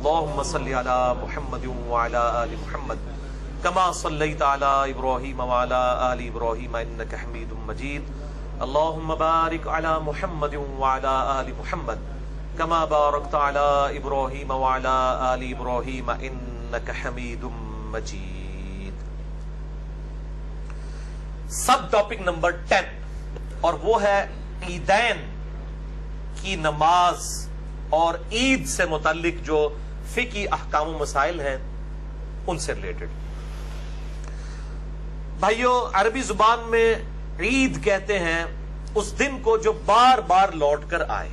اللهم صل على محمد وعلى آل محمد كما صليت على إبراهيم وعلى آل إبراهيم إنك حميد مجيد اللهم بارك على محمد وعلى آل محمد كما باركت على إبراهيم وعلى آل إبراهيم إنك حميد مجيد. سب ٹاپک نمبر 10 اور وہ ہے عیدین کی نماز اور عید سے متعلق جو فقہی احکام و مسائل ہیں ان سے ریلیٹڈ. بھائیو، عربی زبان میں عید کہتے ہیں اس دن کو جو بار بار لوٹ کر آئے،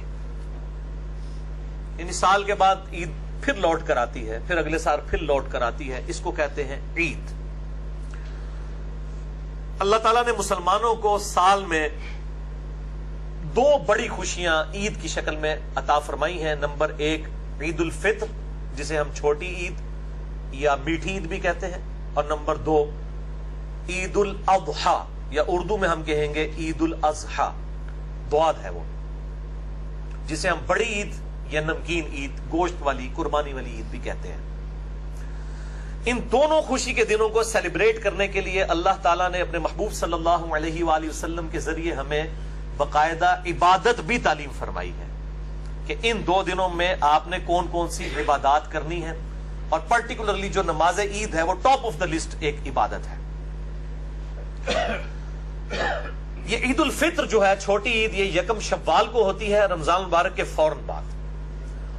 یعنی سال کے بعد عید پھر لوٹ کر آتی ہے، پھر اگلے سال پھر لوٹ کر آتی ہے، اس کو کہتے ہیں عید. اللہ تعالیٰ نے مسلمانوں کو سال میں 2 بڑی خوشیاں عید کی شکل میں عطا فرمائی ہیں. نمبر 1 عید الفطر، جسے ہم چھوٹی عید یا میٹھی عید بھی کہتے ہیں، اور نمبر 2 عید الاضحیٰ، یا اردو میں ہم کہیں گے عید الاضحیٰ. دعاد ہے وہ، جسے ہم بڑی عید یا نمکین عید، گوشت والی قربانی والی عید بھی کہتے ہیں. ان دونوں خوشی کے دنوں کو سیلیبریٹ کرنے کے لیے اللہ تعالیٰ نے اپنے محبوب صلی اللہ علیہ وآلہ وسلم کے ذریعے ہمیں باقاعدہ عبادت بھی تعلیم فرمائی ہے کہ ان 2 دنوں میں آپ نے کون کون سی عبادات کرنی ہے، اور پرٹیکولرلی جو نماز عید ہے وہ ٹاپ آف دا لسٹ ایک عبادت ہے. یہ عید الفطر جو ہے چھوٹی عید، یہ 1 شوال کو ہوتی ہے، رمضان مبارک کے فوراً بعد،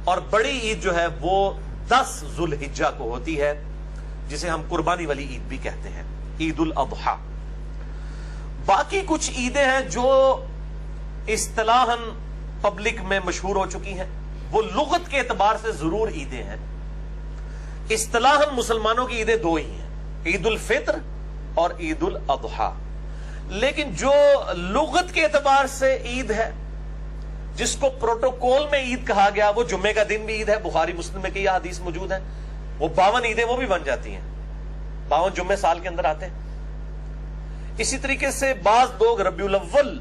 اور بڑی عید جو ہے وہ 10 ذوالحجہ کو ہوتی ہے، جسے ہم قربانی والی عید بھی کہتے ہیں، عید الاضحیٰ. باقی کچھ عیدیں ہیں جو اصطلاحاً پبلک میں مشہور ہو چکی ہیں، وہ لغت کے اعتبار سے ضرور عیدیں ہیں. اصطلاحاً مسلمانوں کی عیدیں 2 ہی ہیں، عید الفطر اور عید الاضحیٰ. لیکن جو لغت کے اعتبار سے عید ہے، جس کو پروٹوکول میں عید کہا گیا، وہ جمعے کا دن بھی عید ہے. بخاری مسلم میں کئی حدیث موجود ہیں، وہ 52 عیدیں وہ بھی بن جاتی ہیں، 52 جمعے سال کے اندر آتے ہیں. اسی طریقے سے بعض لوگ ربیع الاول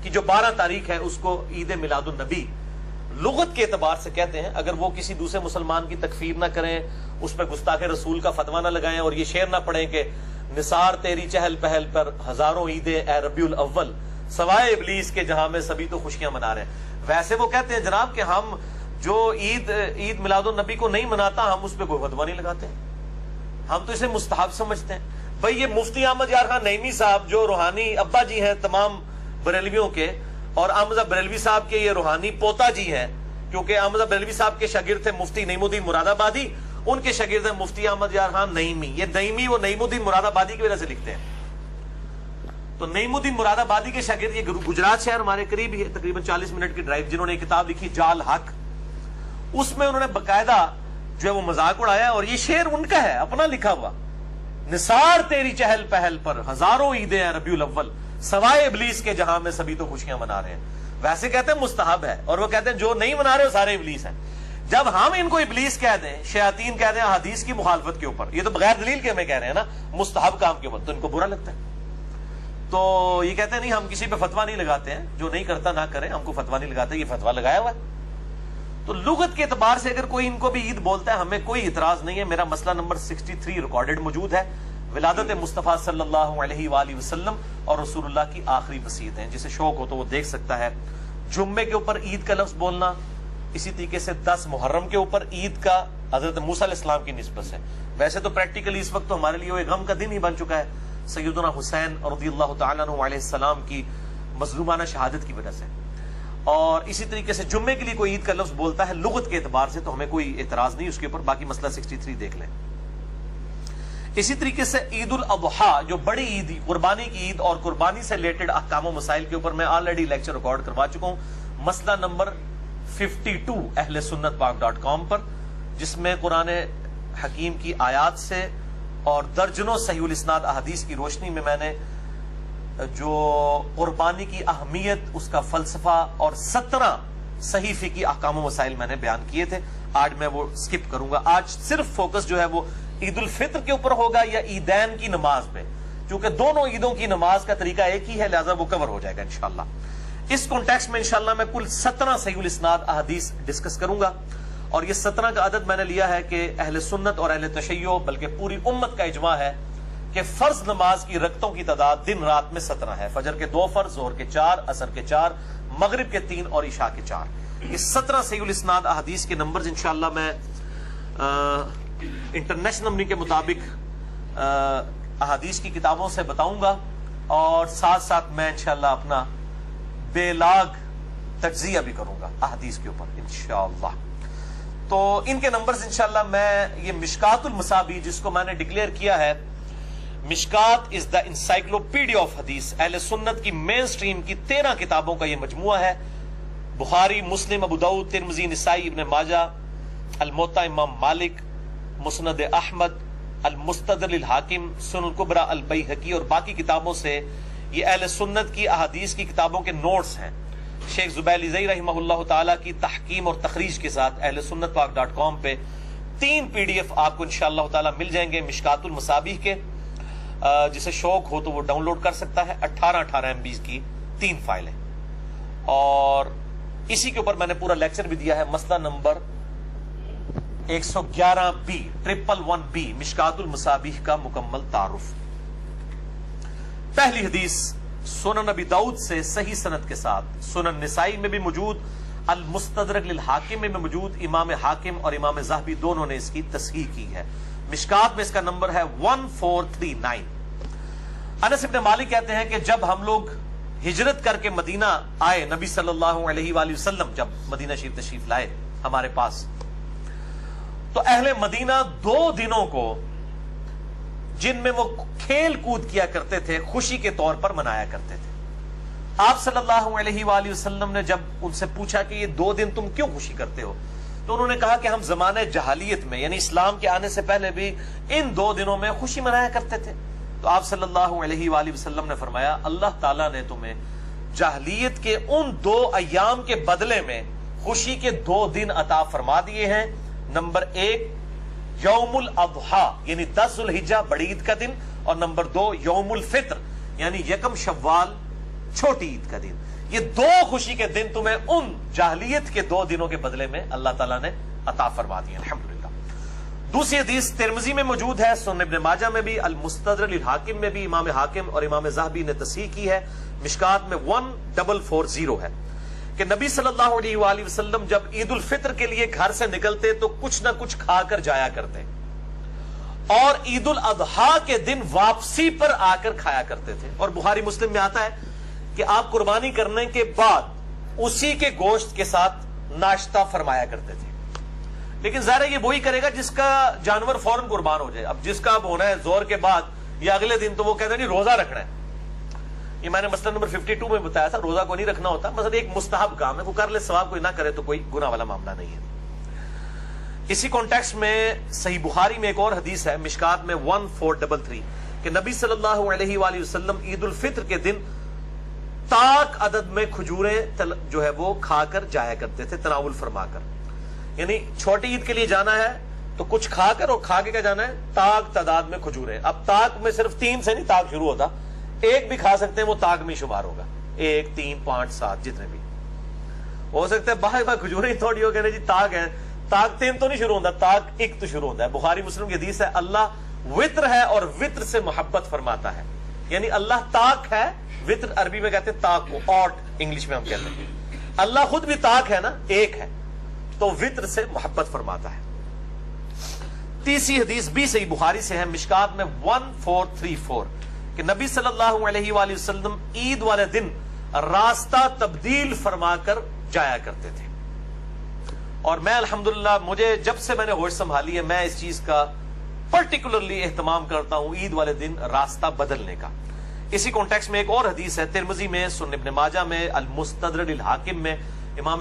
کی جو 12 تاریخ ہے اس کو عید میلاد النبی لغت کے اعتبار سے کہتے ہیں. اگر وہ کسی دوسرے مسلمان کی تکفیر نہ کریں، اس پہ گستاخ رسول کا فتویٰ نہ لگائیں، اور یہ شعر نہ پڑھیں کہ نثار تیری چہل پہل پر ہزاروں عیدیں اے ربیع الاول، سوائے ابلیس کے جہاں میں سبھی تو خوشیاں منا رہے ہیں. ویسے وہ کہتے ہیں جناب کہ ہم جو عید میلاد النبی کو نہیں مناتا، ہم اس پہ کوئی فتویٰ نہیں لگاتے، ہم تو اسے مستحب سمجھتے ہیں. بھئی یہ مفتی احمد یار خان نعیمی صاحب جو روحانی ابا جی ہیں تمام بریلویوں کے، اور احمد بریلوی صاحب کے یہ روحانی پوتا جی ہیں، کیونکہ احمد بریلوی صاحب کے شاگرد تھے مفتی نعیم الدین مراد آبادی، ان کے شاگرد ہیں مفتی احمد یار خان نعیمی. یہ نعیمی وہ نعیم الدین مراد آبادی کی وجہ سے لکھتے ہیں. تو نعیم الدین مراد آبادی کے شاگرد یہ گجرات شہر ہمارے قریب ہی ہے، تقریباً 40 منٹ کی ڈرائیو، جنہوں نے ایک کتاب لکھی جال حق، اس میں انہوں نے باقاعدہ جو ہے وہ مذاق اڑایا، اور یہ شعر ان کا ہے اپنا لکھا ہوا، نثار تیری چہل پہل پر ہزاروں عیدیں ہیں ربیع الاول، سوائے ابلیس کے جہاں میں سبھی تو خوشیاں منا رہے ہیں. ویسے کہتے ہیں مستحب ہے، اور وہ کہتے ہیں جو نہیں منا رہے وہ سارے ابلیس ہیں. جب ہم ان کو ابلیس کہہ دیں، شیاطین کہہ دیں حدیث کی مخالفت کے اوپر، یہ تو بغیر دلیل کے ہمیں کہہ رہے ہیں نا، مستحب کام کے اوپر، تو ان کو برا لگتا ہے. تو یہ کہتے ہیں نہیں ہم کسی پہ فتویٰ نہیں لگاتے ہیں، جو نہیں کرتا نہ کرے، ہم کو فتویٰ نہیں لگاتے، یہ فتویٰ لگایا ہوا ہے. تو لغت کے اعتبار سے اگر کوئی ان کو بھی عید بولتا ہے ہمیں کوئی اعتراض نہیں ہے. میرا مسئلہ نمبر 63 ریکارڈڈ موجود ہے، ولادت مصطفیٰ صلی اللہ علیہ وآلہ وسلم اور رسول اللہ کی آخری وصیت ہیں. جسے شوق ہو تو وہ دیکھ سکتا ہے. جمعے کے اوپر عید کا لفظ بولنا، اسی طریقے سے 10 محرم کے اوپر عید کا حضرت موسیٰ علیہ السلام کی نسبت سے. ویسے تو پریکٹیکلی اس وقت تو ہمارے لیے وہ ایک غم کا دن ہی بن چکا ہے، سیدنا حسین رضی اللہ تعالیٰ عنہ علیہ السلام کی مظلومانہ شہادت کی وجہ سے. اور اسی طریقے سے جمعے کے لیے کوئی عید کا لفظ بولتا ہے لغت کے اعتبار سے تو ہمیں کوئی اعتراض نہیں اس کے اوپر. باقی مسئلہ 63 دیکھ لیں. اسی طریقے سے عید الاضحیٰ جو بڑی عید، قربانی کی عید اور قربانی سے ریلیٹڈ احکام و مسائل کے اوپر میں آلریڈی لیکچر ریکارڈ کروا چکا ہوں، مسئلہ نمبر 52 اہل سنت پاک.com پر، جس میں قرآن حکیم کی آیات سے اور درجنوں صحیح الاسناد احادیث کی روشنی میں نے جو قربانی کی اہمیت، اس کا فلسفہ اور 17 صحیح فقہی احکام و مسائل میں نے بیان کیے تھے. آج میں وہ سکپ کروں گا. آج صرف فوکس جو ہے وہ عید الفطر کے اوپر ہوگا یا عیدین کی نماز پہ، کیونکہ دونوں عیدوں کی نماز کا طریقہ ایک ہی ہے، لہذا وہ کور ہو جائے گا انشاءاللہ. اس کانٹیکسٹ میں انشاءاللہ میں کل 17 صحیح الاسناد احادیث ڈسکس کروں گا، اور یہ 17 کا عدد میں نے لیا ہے کہ اہل سنت اور اہل تشیع بلکہ پوری امت کا اجماع ہے کہ فرض نماز کی رکعتوں کی تعداد دن رات میں 17 ہے. فجر کے 2 فرض، ظہر کے 4، عصر کے 4، مغرب کے 3 اور عشاء کے 4. یہ 17 صحیح الاسناد احادیث کے نمبرز انشاءاللہ میں انٹرنیشنل نمبر کے مطابق احادیث کی کتابوں سے بتاؤں گا، اور ساتھ ساتھ میں انشاءاللہ اپنا بے لاگ تجزیہ بھی کروں گا احادیث کے اوپر انشاءاللہ. تو ان کے نمبرز انشاءاللہ میں یہ مشکات المصابیح جس کو میں نے ڈکلیئر کیا ہے، مشکات از دا انسائکلوپیڈیا آف حدیث، اہل سنت کی مین سٹریم کی 13 کتابوں کا یہ مجموعہ ہے. بخاری، مسلم، ابو داؤد، ترمذی، نسائی، ابن ماجہ، الموطا امام مالک، مسند احمد، المستدرک للحاکم، سنن الکبری البیہقی اور باقی کتابوں سے یہ اہل سنت کی احادیث کی کتابوں کے نوٹس ہیں. شیخ زبیر علی رحمہ اللہ تعالی کی تحکیم اور تخریج کے ساتھ اہل سنت پاک .com پہ 3 PDF آپ کو انشاءاللہ تعالی مل جائیں گے مشکات المصابیح کے. جسے شوق ہو تو وہ ڈاؤن لوڈ کر سکتا ہے. 18 MB کی 3 فائلیں. اور اسی کے اوپر میں نے پورا لیکچر بھی دیا ہے، مسئلہ نمبر 111B 111B مشکات المصابیح کا مکمل تعارف. پہلی حدیث سنن ابی داؤد سے صحیح سند کے ساتھ، سنن نسائی میں بھی موجود، المستدرک للحاکم میں موجود، امام حاکم اور امام ذہبی دونوں نے اس کی تصحیح کی ہے. مشکات میں اس کا نمبر ہے 1439. انس ابن مالک کہتے ہیں کہ جب ہم لوگ ہجرت کر کے مدینہ آئے، نبی صلی اللہ علیہ وآلہ وسلم جب مدینہ شریف تشریف لائے ہمارے پاس، تو اہل مدینہ 2 دنوں کو جن میں وہ کھیل کود کیا کرتے تھے خوشی کے طور پر منایا کرتے تھے. آپ صلی اللہ علیہ وآلہ وسلم نے جب ان سے پوچھا کہ یہ 2 دن تم کیوں خوشی کرتے ہو، تو انہوں نے کہا کہ ہم زمانہ جہالیت میں یعنی اسلام کے آنے سے پہلے بھی ان 2 دنوں میں خوشی منایا کرتے تھے. تو آپ صلی اللہ علیہ وآلہ وسلم نے فرمایا اللہ تعالیٰ نے تمہیں جاہلیت کے ان 2 ایام کے بدلے میں خوشی کے 2 دن عطا فرما دیے ہیں. نمبر 1 یوم الاضحیٰ یعنی 10 ذو الحجہ بڑی عید کا دن، اور نمبر 2 یوم الفطر یعنی 1 شوال چھوٹی عید کا دن. یہ 2 خوشی کے دن تمہیں ان جاہلیت کے 2 دنوں کے بدلے میں اللہ تعالیٰ نے عطا فرما دیے الحمدللہ. دوسری حدیث ترمذی میں موجود ہے، سنن ابن ماجہ میں بھی، المستدرک للحاکم میں بھی، امام حاکم اور امام ذہبی نے تصحیح کی ہے. مشکات میں 1440 ہے کہ نبی صلی اللہ علیہ وآلہ وسلم جب عید الفطر کے لیے گھر سے نکلتے تو کچھ نہ کچھ کھا کر جایا کرتے، اور عید الاضحیٰ کے دن واپسی پر آ کر کھایا کرتے تھے. اور بخاری مسلم میں آتا ہے کہ آپ قربانی کرنے کے بعد اسی کے گوشت کے ساتھ ناشتہ فرمایا کرتے تھے. لیکن ظاہر یہ وہی کرے گا جس کا جانور فوراً قربان ہو جائے. اب جس کا اب ہونا ہے زور کے بعد یا اگلے دن، تو وہ کہتے ہیں نہیں روزہ رکھنا ہے. یہ میں نے مسئلہ نمبر 52 میں بتایا تھا، روزہ کو نہیں رکھنا ہوتا، مثلا ایک مستحب کام ہے، وہ کر لے ثواب، کوئی نہ کرے تو کوئی گناہ والا معاملہ نہیں ہے. اسی کانٹیکسٹ میں صحیح بخاری میں ایک اور حدیث ہے مشکات میں 1433 کہ نبی صلی اللہ علیہ وآلہ وسلم عید الفطر کے دن طاق عدد میں کھجوریں جو ہے وہ کھا کر جایا کرتے تھے، تناول فرما کر. یعنی چھوٹی عید کے لیے جانا ہے تو کچھ کھا کر، اور کھا کے کیا جانا ہے طاق تعداد میں کھجوریں. اب طاق میں صرف 3 سے نہیں طاق شروع ہوتا، 1 بھی کھا سکتے ہیں، وہ طاق میں شمار ہوگا. 1 3 5 7 جتنے بھی ہو سکتے ہیں. باہر کھجوریں تھوڑی ہو گئے جی طاق ہے، طاق 3 تو نہیں شروع ہوتا، طاق 1 تو شروع ہوتا ہے. بخاری مسلم کی حدیث ہے اللہ وطر ہے اور وطر سے محبت فرماتا ہے. یعنی اللہ طاق ہے، وطر عربی میں کہتے ہیں طاق کو، آٹ انگلش میں ہم کہتے ہیں. اللہ خود بھی طاق ہے نا، 1 ہے، تو وطر سے محبت فرماتا ہے. تیسری حدیث بھی صحیح بخاری سے ہے مشکات میں 1434 کہ نبی صلی اللہ علیہ وآلہ وسلم عید والے دن راستہ تبدیل فرما کر جایا کرتے تھے. اور میں الحمدللہ مجھے جب سے میں نے ہوش سنبھالی ہے میں اس چیز کا پرٹیکولرلی اہتمام کرتا ہوں، عید والے دن راستہ بدلنے کا. اسی کانٹیکسٹ میں ایک اور حدیث ہے ترمذی میں، سنن ابن ماجہ میں، المستدرک للحاکم میں، امام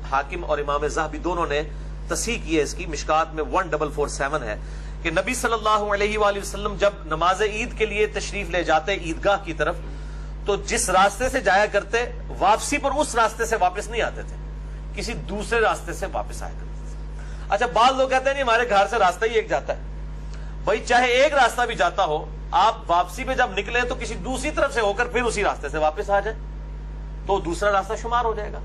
حاکم اور امام ذہبی دونوں نے تصحیح کی ہے اس کی. مشکات میں 1447 ہے کہ نبی صلی اللہ علیہ وآلہ وسلم جب نماز عید کے لیے تشریف لے جاتے عیدگاہ کی طرف، تو جس راستے سے جایا کرتے واپسی پر اس راستے سے واپس نہیں آتے تھے، کسی دوسرے راستے سے واپس آیا کرتے تھے. اچھا بعض لوگ کہتے ہیں نہیں ہمارے گھر سے راستہ ہی ایک جاتا ہے. بھائی چاہے ایک راستہ بھی جاتا ہو، آپ واپسی پہ جب نکلے تو کسی دوسری طرف سے ہو کر پھر اسی راستے سے واپس آ جائیں تو دوسرا راستہ شمار ہو جائے گا.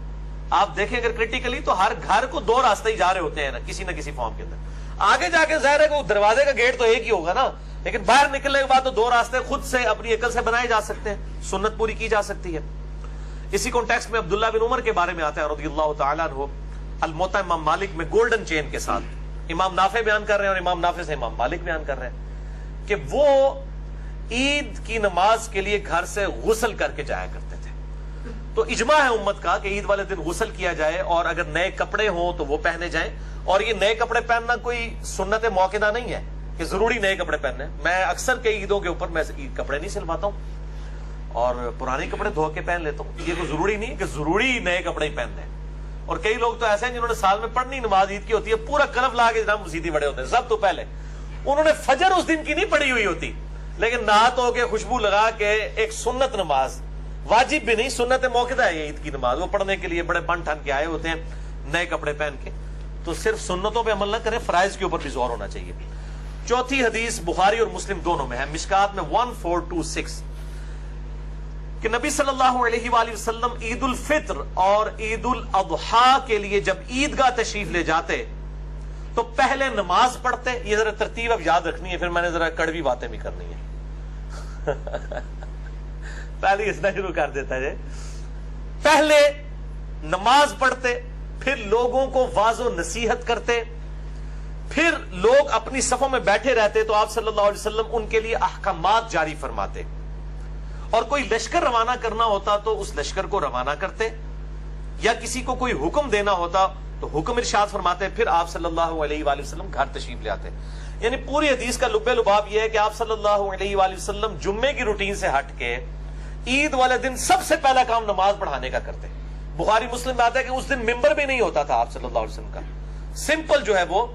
آپ دیکھیں اگر کریٹیکلی تو ہر گھر کو دو راستے ہی جا رہے ہوتے ہیں نا کسی نہ کسی فارم کے اندر. آگے جا کے ظاہر ہے کہ دروازے کا گیٹ تو ایک ہی ہوگا نا, لیکن باہر نکلنے کے بعد تو دو راستے خود سے اپنی عقل سے بنائے جا سکتے ہیں, سنت پوری کی جا سکتی ہے. اسی کانٹیکسٹ میں عبداللہ بن عمر کے بارے میں آتا ہے رضی اللہ تعالیٰ عنہ, الموطا امام مالک میں گولڈن چین کے ساتھ امام نافع بیان کر رہے ہیں اور امام نافع سے امام مالک بیان کر رہے ہیں کہ وہ عید کی نماز کے لیے گھر سے غسل کر کے جایا کرتے تھے. تو اجماع ہے امت کا کہ عید والے دن غسل کیا جائے, اور اگر نئے کپڑے ہوں تو وہ پہنے جائیں. اور یہ نئے کپڑے پہننا کوئی سنت موقعہ نہیں ہے کہ ضروری نئے کپڑے پہننے. میں اکثر کئی عیدوں کے اوپر میں عید کپڑے نہیں سلواتا ہوں اور پرانے کپڑے دھو کے پہن لیتا ہوں. یہ کوئی ضروری نہیں کہ ضروری نئے کپڑے ہی پہننے ہیں. اور کئی لوگ تو ایسے ہیں جنہوں نے سال میں پڑھنی نماز عید کی ہوتی ہے, پورا کلف لا کے جناب مسیدی بڑے ہوتے ہیں. سب تو پہلے انہوں نے فجر اس دن کی نہیں پڑھی ہوئی ہوتی, لیکن نہات ہو کے خوشبو لگا کے ایک سنت نماز, واجب بھی نہیں سنت موقع ہے یہ عید کی نماز, وہ پڑھنے کے لیے بڑے بن ٹھن کے آئے ہوتے ہیں نئے کپڑے پہن کے. تو صرف سنتوں پہ عمل نہ کریں, فرائض کے اوپر بھی زور ہونا چاہیے. چوتھی حدیث بخاری اور مسلم دونوں میں ہے, مشکات میں 1426 کہ نبی صلی اللہ علیہ وآلہ وسلم عید الفطر اور عید الاضحیٰ کے لیے جب عیدگاہ تشریف لے جاتے تو پہلے نماز پڑھتے. یہ ذرا ترتیب اب یاد رکھنی ہے, پھر میں نے ذرا کڑوی باتیں بھی کرنی ہے. پہلے اس طرح شروع کر دیتا ہے, پہلے نماز پڑھتے, پھر لوگوں کو واعظ و نصیحت کرتے, پھر لوگ اپنی صفوں میں بیٹھے رہتے تو آپ صلی اللہ علیہ وسلم ان کے لیے احکامات جاری فرماتے. اور کوئی لشکر روانہ کرنا ہوتا تو اس لشکر کو روانہ کرتے, یا کسی کو کوئی حکم دینا ہوتا تو حکم ارشاد فرماتے, پھر آپ صلی اللہ علیہ وآلہ وسلم گھر تشریف لے آتے. یعنی پوری حدیث کا لب لباب یہ ہے کہ آپ صلی اللہ علیہ وآلہ وسلم جمعے کی روٹین سے ہٹ کے عید والے دن سب سے پہلا کام نماز پڑھانے کا کرتے. بخاری مسلم میں آتا ہے کہ اس دن ممبر بھی نہیں ہوتا تھا آپ صلی اللہ علیہ وسلم کا, سمپل جو ہے وہ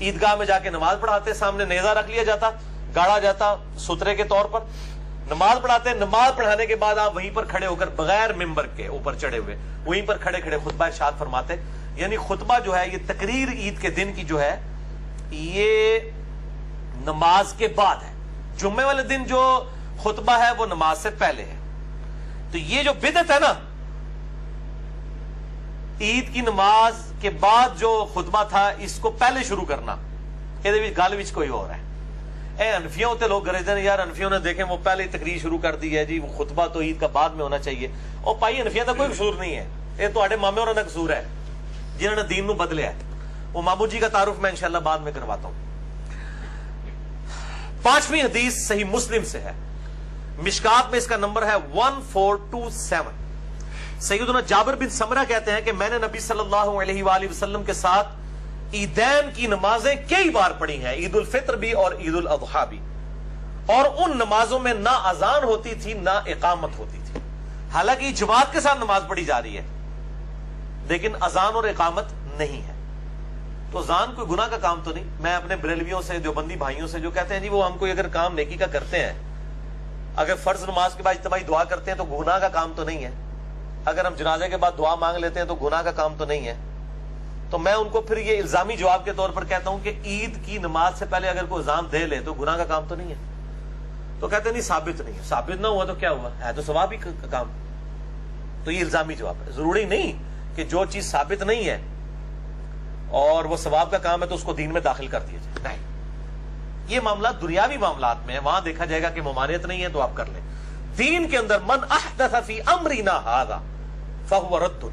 عیدگاہ میں جا کے نماز پڑھاتے, سامنے نیزہ رکھ لیا جاتا, گاڑا جاتا سترے کے طور پر, نماز پڑھاتے. نماز پڑھانے کے بعد آپ وہیں پر کھڑے ہو کر بغیر ممبر کے اوپر چڑھے ہوئے وہیں پر کھڑے کھڑے خطبہ ارشاد فرماتے. یعنی خطبہ جو ہے یہ تقریر عید کے دن کی جو ہے یہ نماز کے بعد ہے. جمعے والے دن جو خطبہ ہے وہ نماز سے پہلے ہے. تو یہ جو بدعت ہے نا, عید کی نماز کے بعد جو خطبہ تھا اس کو پہلے شروع کرنا, یہ گل وچ کوئی اور ہے. اے انفیوں ہوتے لوگ گرجتے ہیں یار انفیوں نے دیکھیں وہ پہلے تقریر شروع کر دی ہے جی, وہ خطبہ تو عید کا بعد میں ہونا چاہیے. اور پائی انفیوں کا کوئی قصور نہیں ہے, یہ تو آڑے مامے اور قصور ہے جنہوں نے دین نو بدلیا ہے. وہ مامو جی کا تعارف میں انشاءاللہ بعد میں کرواتا ہوں. پانچویں حدیث صحیح مسلم سے ہے, مشکات میں اس کا نمبر ہے 1427. سیدنا جابر بن سمرہ کہتے ہیں کہ میں نے نبی صلی اللہ علیہ وآلہ وسلم کے ساتھ عیدین کی نمازیں کئی بار پڑھی ہیں, عید الفطر بھی اور عید الاضحیٰ بھی, اور ان نمازوں میں نہ اذان ہوتی تھی نہ اقامت ہوتی تھی. حالانکہ جماعت کے ساتھ نماز پڑھی جا رہی ہے لیکن اذان اور اقامت نہیں ہے. تو اذان کوئی گناہ کا کام تو نہیں. میں اپنے بریلویوں سے دیوبندی بھائیوں سے جو کہتے ہیں جی وہ ہم کوئی اگر کام نیکی کا کرتے ہیں, اگر فرض نماز کے بعد اجتماعی دعا کرتے ہیں تو گناہ کا کام تو نہیں ہے, اگر ہم جنازے کے بعد دعا مانگ لیتے ہیں تو گناہ کا کام تو نہیں ہے. تو میں ان کو پھر یہ الزامی جواب کے طور پر کہتا ہوں کہ عید کی نماز سے پہلے اگر کوئی اذان دے لے تو گناہ کا کام تو نہیں ہے. تو کہتے ہیں نہیں ثابت نہیں ہے. ثابت نہ ہوا تو کیا ہوا, ہے تو ثواب ہی کا کام. تو یہ الزامی جواب ہے. ضروری نہیں کہ جو چیز ثابت نہیں ہے اور وہ ثواب کا کام ہے تو اس کو دین میں داخل کر دیا جائے, نہیں. یہ معاملات دنیاوی معاملات میں ہیں, وہاں دیکھا جائے گا کہ ممانعت نہیں ہے تو آپ کر لیں. دین کے اندر من احدث فی امرنا ھذا فہو رد,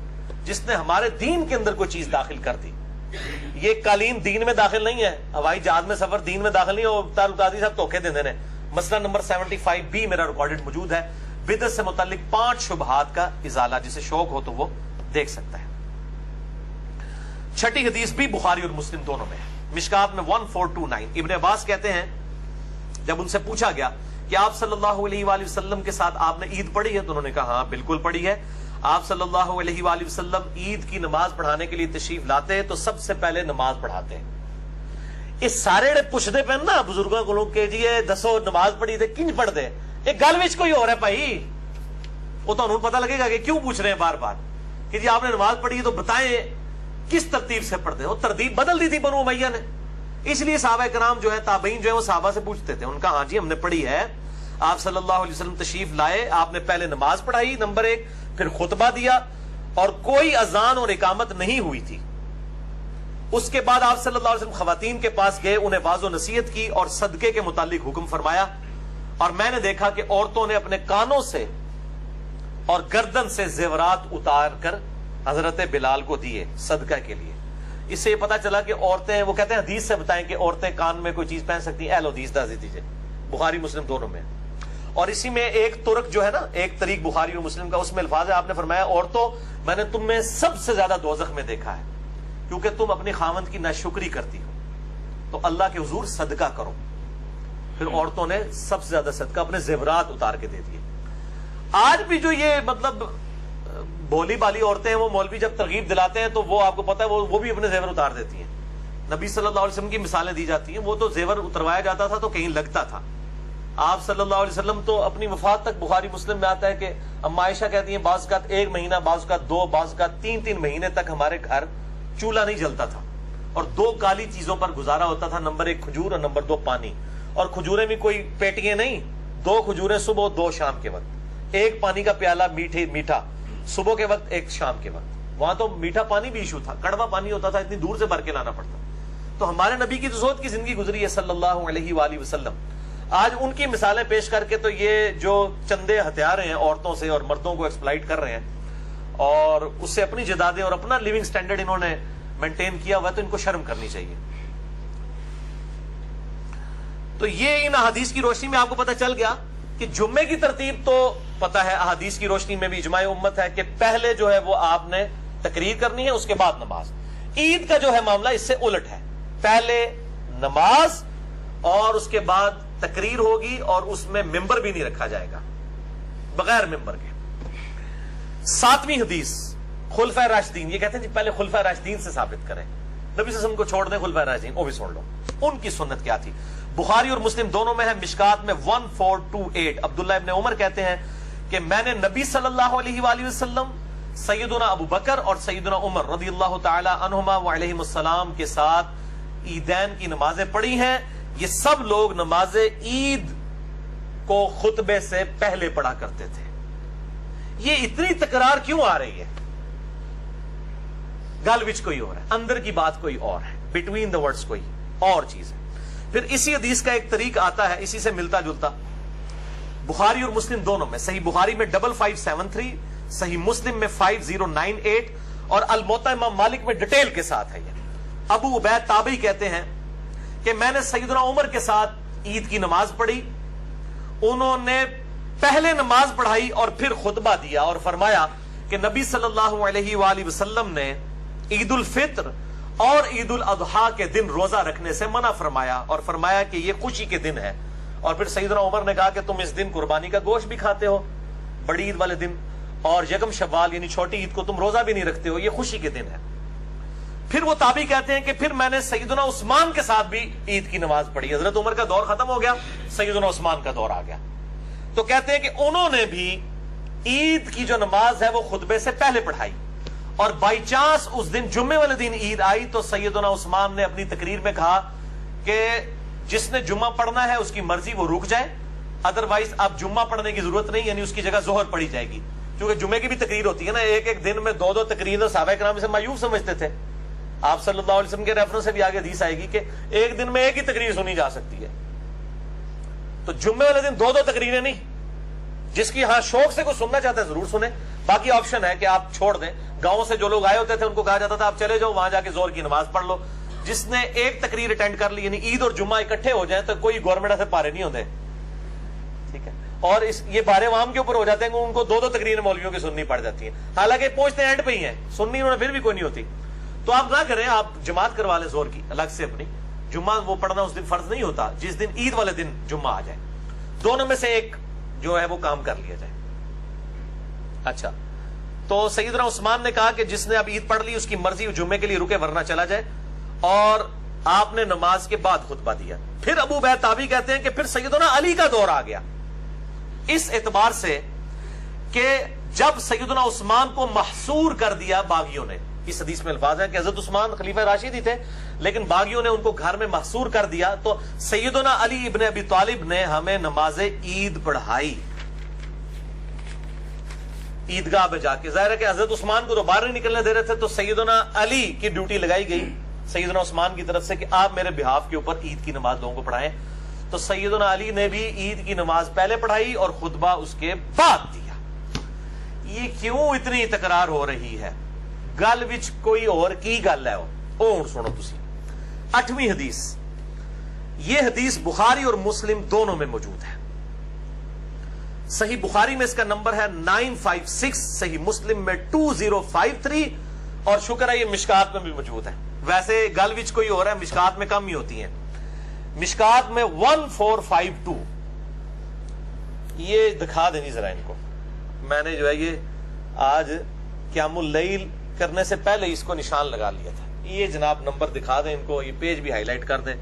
جس نے ہمارے دین کے اندر کوئی چیز داخل کر دی. یہ قالین دین میں داخل نہیں ہے, ہوائی جہاز میں سفر دین میں داخل نہیں ہے. اور تعلقاتی صاحب دھوکے دے دینے. مسئلہ نمبر 75B میرا ریکارڈڈ موجود ہے, بدعت سے متعلق 5 شبہات کا ازالہ, جسے شوق ہو تو وہ دیکھ سکتا ہے. چھٹی حدیث بھی بخاری اور مسلم دونوں میں ہے, مشکات میں 1429. ابن عباس کہتے ہیں جب ان سے پوچھا گیا کہ آپ صلی اللہ علیہ وآلہ وسلم کے ساتھ آپ نے عید پڑھی ہے, تو انہوں نے کہا ہاں بالکل پڑھی ہے. آپ صلی اللہ علیہ وآلہ وسلم عید کی نماز پڑھانے کے لیے تشریف لاتے ہیں تو سب سے پہلے نماز پڑھاتے ہیں. اس سارے پوچھتے پہ نا بزرگوں کو کہ جی دسو نماز پڑھی تھے کنج پڑھ دے, ایک گل وچ کوئی اور ہے بھائی. وہ تو انہوں پتہ لگے گا کہ کیوں پوچھ رہے ہیں بار بار کہ جی آپ نے نماز پڑھی ہے تو بتائیں کس ترتیب سے پڑھتے. وہ ترتیب بدل دی تھی بنو امیہ نے, اس لیے صحابہ کرام جو ہے تابعین جو ہے وہ صحابہ سے پوچھتے تھے. ان کا ہاں جی ہم نے پڑھی ہے, آپ صلی اللہ علیہ وسلم تشریف لائے, آپ نے پہلے نماز پڑھائی نمبر 1, پھر خطبہ دیا, اور کوئی اذان اور اقامت نہیں ہوئی تھی۔ اس کے بعد آپ صلی اللہ علیہ وسلم خواتین کے پاس گئے، انہیں واعظ و نصیحت کی اور صدقے کے متعلق حکم فرمایا، اور میں نے دیکھا کہ عورتوں نے اپنے کانوں سے اور گردن سے زیورات اتار کر حضرت بلال کو دیے صدقہ کے لیے۔ اس سے یہ پتا چلا کہ عورتیں، وہ کہتے ہیں حدیث سے بتائیں کہ عورتیں کان میں کوئی چیز پہن سکتی ہیں، اہل حدیث دے دیجیے، بخاری مسلم دونوں میں۔ اور اسی میں ایک ترک جو ہے نا، ایک طریق بخاری اور مسلم کا، اس میں الفاظ ہے، آپ نے فرمایا عورتوں میں نے تم میں سب سے زیادہ دوزخ میں دیکھا ہے کیونکہ تم اپنی خاوند کی ناشکری کرتی ہو، تو اللہ کے حضور صدقہ کرو۔ پھر عورتوں نے سب سے زیادہ صدقہ اپنے زیورات اتار کے دے دیے۔ آج بھی جو یہ مطلب بولی بالی عورتیں ہیں، وہ مولوی جب ترغیب دلاتے ہیں تو وہ آپ کو پتا ہے وہ بھی اپنے زیور اتار دیتی ہیں۔ نبی صلی اللہ علیہ وسلم کی مثالیں دی جاتی ہیں، وہ تو زیور اتروایا جاتا تھا تو کہیں لگتا تھا۔ آپ صلی اللہ علیہ وسلم تو اپنی وفات تک، بخاری مسلم میں آتا ہے کہ اما عائشہ کہتی ہیں بعض کا 1 مہینہ، بعض کا 2، بعض کا 3 مہینے تک ہمارے گھر چولہا نہیں جلتا تھا، اور 2 کالی چیزوں پر گزارا ہوتا تھا، نمبر 1 کھجور اور نمبر 2 پانی۔ اور کھجوریں بھی کوئی پیٹیاں نہیں، 2 کھجوریں صبح 2 شام کے وقت، 1 پانی کا پیالہ میٹھا صبح کے وقت، 1 شام کے وقت۔ وہاں تو میٹھا پانی بھی ایشو تھا، کڑوا پانی ہوتا تھا، اتنی دور سے بھر کے لانا پڑتا۔ تو ہمارے نبی کی تو زہد کی زندگی گزری ہے صلی اللہ علیہ وآلہ وسلم۔ آج ان کی مثالیں پیش کر کے تو یہ جو چندے ہتھیار ہیں عورتوں سے اور مردوں کو ایکسپلائٹ کر رہے ہیں، اور اس سے اپنی جدادیں اور اپنا لیونگ سٹینڈرڈ انہوں نے مینٹین کیا ہوا ہے، تو ان کو شرم کرنی چاہیے۔ تو یہ ان احادیث کی روشنی میں آپ کو پتہ چل گیا کہ جمعے کی ترتیب تو پتہ ہے، احادیث کی روشنی میں بھی اجماع امت ہے کہ پہلے جو ہے وہ آپ نے تقریر کرنی ہے، اس کے بعد نماز۔ عید کا جو ہے معاملہ اس سے الٹ ہے، پہلے نماز اور اس کے بعد تقریر ہوگی، اور اس میں ممبر بھی نہیں رکھا جائے گا، بغیر ممبر کے۔ 7ویں حدیث خلفائے راشدین، یہ کہتے ہیں جی پہلے خلفائے راشدین سے ثابت کریں، نبی صلی اللہ علیہ وسلم کو چھوڑ دیں، خلفائے راشدین وہ بھی سن لو، ان کی سنت کیا تھی۔ بخاری اور مسلم دونوں میں ہے، مشکات میں 1428 عبداللہ ابن عمر کہتے ہیں کہ میں نے نبی صلی اللہ علیہ وآلہ وسلم، سیدنا ابو بکر اور سیدنا عمر رضی اللہ تعالی عنہما وعلیہم السلام کے ساتھ عیدین کی نمازیں پڑھی ہیں۔ یہ سب لوگ نماز عید کو خطبے سے پہلے پڑھا کرتے تھے۔ یہ اتنی تکرار کیوں آ رہی ہے؟ گل وچ کوئی اور ہے، اندر کی بات کوئی اور ہے، بٹوین دا ورڈز کوئی اور چیز ہے۔ پھر اسی حدیث کا ایک طریق آتا ہے اسی سے ملتا جلتا، بخاری اور مسلم دونوں میں، صحیح بخاری میں 5573، صحیح مسلم میں 5098، اور الموطا امام مالک میں ڈیٹیل کے ساتھ ہے۔ یہ ابو عبید تابعی کہتے ہیں کہ میں نے سیدنا عمر کے ساتھ عید کی نماز پڑھی، انہوں نے پہلے نماز پڑھائی اور پھر خطبہ دیا، اور فرمایا کہ نبی صلی اللہ علیہ وآلہ وسلم نے عید الفطر اور عید الاضحیٰ کے دن روزہ رکھنے سے منع فرمایا، اور فرمایا کہ یہ خوشی کے دن ہے۔ اور پھر سیدنا عمر نے کہا کہ تم اس دن قربانی کا گوشت بھی کھاتے ہو بڑی عید والے دن، اور یکم شوال یعنی چھوٹی عید کو تم روزہ بھی نہیں رکھتے ہو، یہ خوشی کے دن ہے۔ پھر وہ تابعی کہتے ہیں کہ پھر میں نے سیدنا عثمان کے ساتھ بھی عید کی نماز پڑھی، حضرت عمر کا دور ختم ہو گیا، سیدنا عثمان کا دور آ گیا، تو کہتے ہیں کہ انہوں نے بھی عید کی جو نماز ہے وہ خطبے سے پہلے پڑھائی، اور بائی چانس اس دن جمعے والے دن عید آئی تو سیدنا عثمان نے اپنی تقریر میں کہا کہ جس نے جمعہ پڑھنا ہے اس کی مرضی وہ رک جائے، ادروائز اب جمعہ پڑھنے کی ضرورت نہیں، یعنی اس کی جگہ ظہر پڑھی جائے گی، کیونکہ جمعے کی بھی تقریر ہوتی ہے نا، ایک دن میں 2 تقریر، صحابہ کرام اسے مایوب سمجھتے تھے۔ آپ صلی اللہ علیہ وسلم کے ریفرنس سے بھی آگے حدیث آئے گی کہ ایک دن میں ایک ہی تقریر سنی جا سکتی ہے، تو جمعے والے دن 2 تقریریں نہیں، جس کی ہاں شوق سے کوئی سننا چاہتا ہے ضرور سنیں، باقی آپشن ہے کہ آپ چھوڑ دیں۔ گاؤں سے جو لوگ آئے ہوتے تھے ان کو کہا جاتا تھا آپ چلے جاؤ وہاں جا کے زور کی نماز پڑھ لو، جس نے ایک تقریر اٹینڈ کر لی، یعنی عید اور جمعہ اکٹھے ہو جائیں تو کوئی گورنمنٹ سے پارے نہیں ہوتے، ٹھیک ہے، اور یہ بارے عوام کے اوپر ہو جاتے ہیں کہ ان کو 2 تقریریں مولویوں کی سننی پڑ جاتی ہیں، حالانکہ پہنچتے اینڈ پہ ہی ہیں، سننی انہوں نے پھر بھی کوئی نہیں ہوتی۔ تو آپ نہ کریں، آپ جماعت کروا لیں زور کی الگ سے اپنی، جمعہ وہ پڑھنا اس دن فرض نہیں ہوتا جس دن عید والے دن جمعہ آ جائے، دونوں میں سے ایک جو ہے وہ کام کر لیا جائے۔ اچھا، تو سیدنا عثمان نے کہا کہ جس نے اب عید پڑھ لی اس کی مرضی جمعے کے لیے رکے ورنہ چلا جائے، اور آپ نے نماز کے بعد خطبہ دیا۔ پھر ابو عبید تابعی کہتے ہیں کہ پھر سیدنا علی کا دور آ گیا، اس اعتبار سے کہ جب سیدنا عثمان کو محصور کر دیا باغیوں نے، اس حدیث میں الفاظ ہیں کہ حضرت عثمان خلیفہ راشد ہی تھے لیکن باغیوں نے ان کو گھر میں محصور کر دیا، تو سیدنا علی ابن ابی طالب نے ہمیں نماز عید پڑھائی۔ عیدگاہ میں جا کے. ظاہر ہے کہ حضرت عثمان کو تو باہر نہیں نکلنے دے رہے تھے, تو سیدنا علی کی ڈیوٹی لگائی گئی سیدنا عثمان کی طرف سے کہ آپ میرے بہاف کے اوپر عید کی نماز لوگوں کو پڑھائیں. تو سیدنا علی نے بھی عید کی نماز پہلے پڑھائی اور خطبہ اس کے بعد دیا. یہ کیوں اتنی تکرار ہو رہی ہے؟ گل وچ کوئی اور کی گل ہے. اور سنو تسی 8ویں حدیث. یہ حدیث بخاری اور مسلم دونوں میں موجود ہے. صحیح بخاری میں اس کا نمبر ہے 956, صحیح مسلم میں 2053, اور شکر ہے یہ مشکات میں بھی موجود ہے. ویسے گل وچ کوئی اور ہے, مشکات میں کم ہی ہوتی ہیں. مشکات میں 1452. یہ دکھا دینی ذرا ان کو. میں نے جو ہے یہ آج قیام اللیل کرنے سے پہلے اس کو نشان لگا لیا تھا. یہ جناب نمبر دکھا دیں ان کو, یہ پیج بھی ہائی لائٹ کر دیں.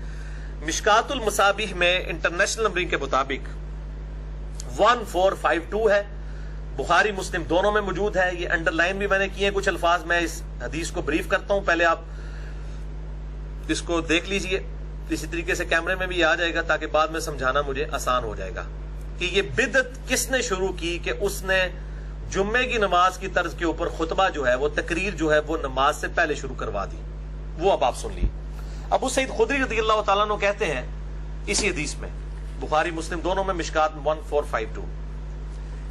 مشکات المصابیح میں انٹرنیشنل نمبرنگ کے مطابق 1452 ہے. بخاری مسلم دونوں میں موجود ہے. یہ انڈر لائن بھی میں نے کیے ہیں کچھ الفاظ. میں اس حدیث کو بریف کرتا ہوں, پہلے آپ اس کو دیکھ لیجئے. اسی طریقے سے کیمرے میں بھی آ جائے گا تاکہ بعد میں سمجھانا مجھے آسان ہو جائے گا کہ یہ بدعت کس نے شروع کی کہ اس نے جمعے کی نماز کی طرز کے اوپر خطبہ جو ہے وہ تقریر جو ہے وہ نماز سے پہلے شروع کروا دی. وہ اب آپ سن لیے. ابو سعید خدری رضی اللہ تعالیٰ عنہ کہتے ہیں اسی حدیث میں, بخاری مسلم دونوں میں, مشکات 1452,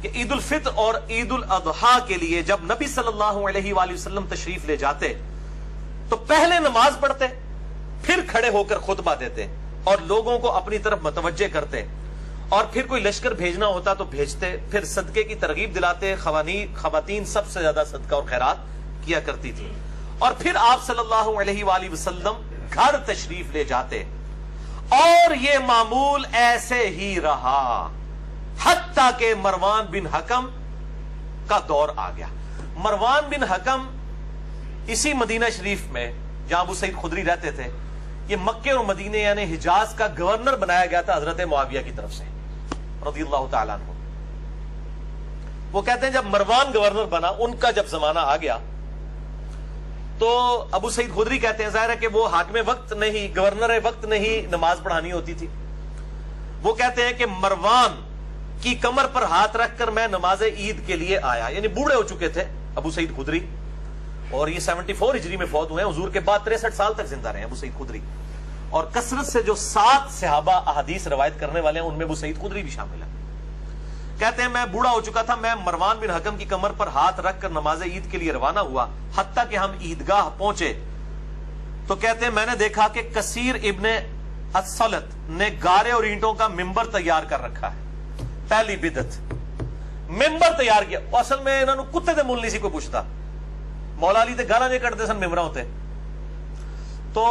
کہ عید الفطر اور عید الاضحیٰ کے لیے جب نبی صلی اللہ علیہ وآلہ وسلم تشریف لے جاتے تو پہلے نماز پڑھتے, پھر کھڑے ہو کر خطبہ دیتے اور لوگوں کو اپنی طرف متوجہ کرتے, اور پھر کوئی لشکر بھیجنا ہوتا تو بھیجتے, پھر صدقے کی ترغیب دلاتے. خواتین سب سے زیادہ صدقہ اور خیرات کیا کرتی تھی, اور پھر آپ صلی اللہ علیہ وآلہ وسلم گھر تشریف لے جاتے. اور یہ معمول ایسے ہی رہا حتیٰ کہ مروان بن حکم کا دور آ گیا. مروان بن حکم اسی مدینہ شریف میں جہاں ابو سعید خدری رہتے تھے, یہ مکے اور مدینے یعنی حجاز کا گورنر بنایا گیا تھا حضرت معاویہ کی طرف سے رضی اللہ تعالیٰ عنہ. وہ کہتے ہیں جب مروان گورنر بنا, ان کا جب زمانہ آ گیا, تو ابو سعید خدری کہتے ہیں ظاہر ہے کہ وہ حاکم وقت نہیں, گورنر وقت نہیں نماز پڑھانی ہوتی تھی. وہ کہتے ہیں کہ مروان کی کمر پر ہاتھ رکھ کر میں نماز عید کے لیے آیا. یعنی بوڑھے ہو چکے تھے ابو سعید خدری, اور یہ 74 ہجری میں فوت ہوئے ہیں. حضور کے بعد 63 سال تک زندہ رہے ابو سعید خدری, اور کثرت سے جو 7 صحابہ احادیث روایت کرنے والے ہیں ان میں ابو سعید خدری بھی شامل ہے. کہتے ہیں میں بوڑھا ہو چکا تھا, میں مروان بن حکم کی کمر پر ہاتھ رکھ کر نماز عید کے لیے روانہ ہوا. حتیٰ کہ ہم عیدگاہ پہنچے تو کہتے ہیں میں نے دیکھا کہ کثیر ابن الصلت نے گارے اور اینٹوں کا ممبر تیار کر رکھا ہے. پہلی بدعت, ممبر تیار کیا. اصل میں انہوں نے کتے دے مول نہیں سی کوئی پوچھتا, مولا علی تے گالا نہیں کٹتے سن ممبر ہوتے. تو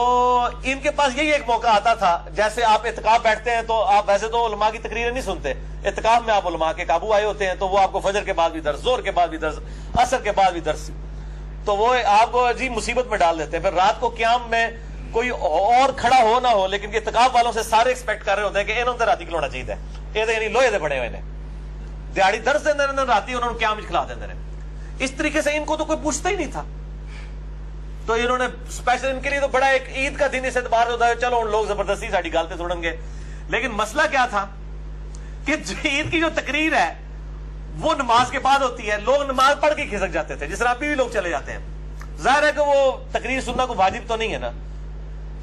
ان کے پاس یہی ایک موقع آتا تھا, جیسے آپ اعتکاف بیٹھتے ہیں تو آپ ویسے تو علماء کی تقریریں نہیں سنتے, اعتکاف میں آپ علماء کے قابو آئے ہوتے ہیں تو وہ آپ کو فجر کے بعد بھی درس, زور کے بعد بھی درس, عصر کے بعد بھی درس, تو وہ آپ کو عجیب مصیبت میں ڈال دیتے ہیں. پھر رات کو قیام میں کوئی اور کھڑا ہو نہ ہو, لیکن اعتکاف والوں سے سارے ایکسپیکٹ کر رہے ہوتے ہیں کہ انہوں نے راتی کھلونا چاہیے, یہ یعنی لوہے دے بڑے ہوئے نے دیہڑی درس دیں دے راتی انہوں نے قیام کھلا دیں. اس طریقے سے ان کو تو کوئی پوچھتا ہی نہیں تھا, تو انہوں نے اسپیشل ان کے لیے تو بڑا ایک عید کا دن اس اعتبار ہوتا ہے, چلو ان لوگ زبردستی ساڑی گالتے سنیں گے. لیکن مسئلہ کیا تھا کہ عید کی جو تقریر ہے وہ نماز کے بعد ہوتی ہے, لوگ نماز پڑھ کے کھسک جاتے تھے, جس طرح ابھی بھی لوگ چلے جاتے ہیں. ظاہر ہے کہ وہ تقریر سننا کو واجب تو نہیں ہے نا,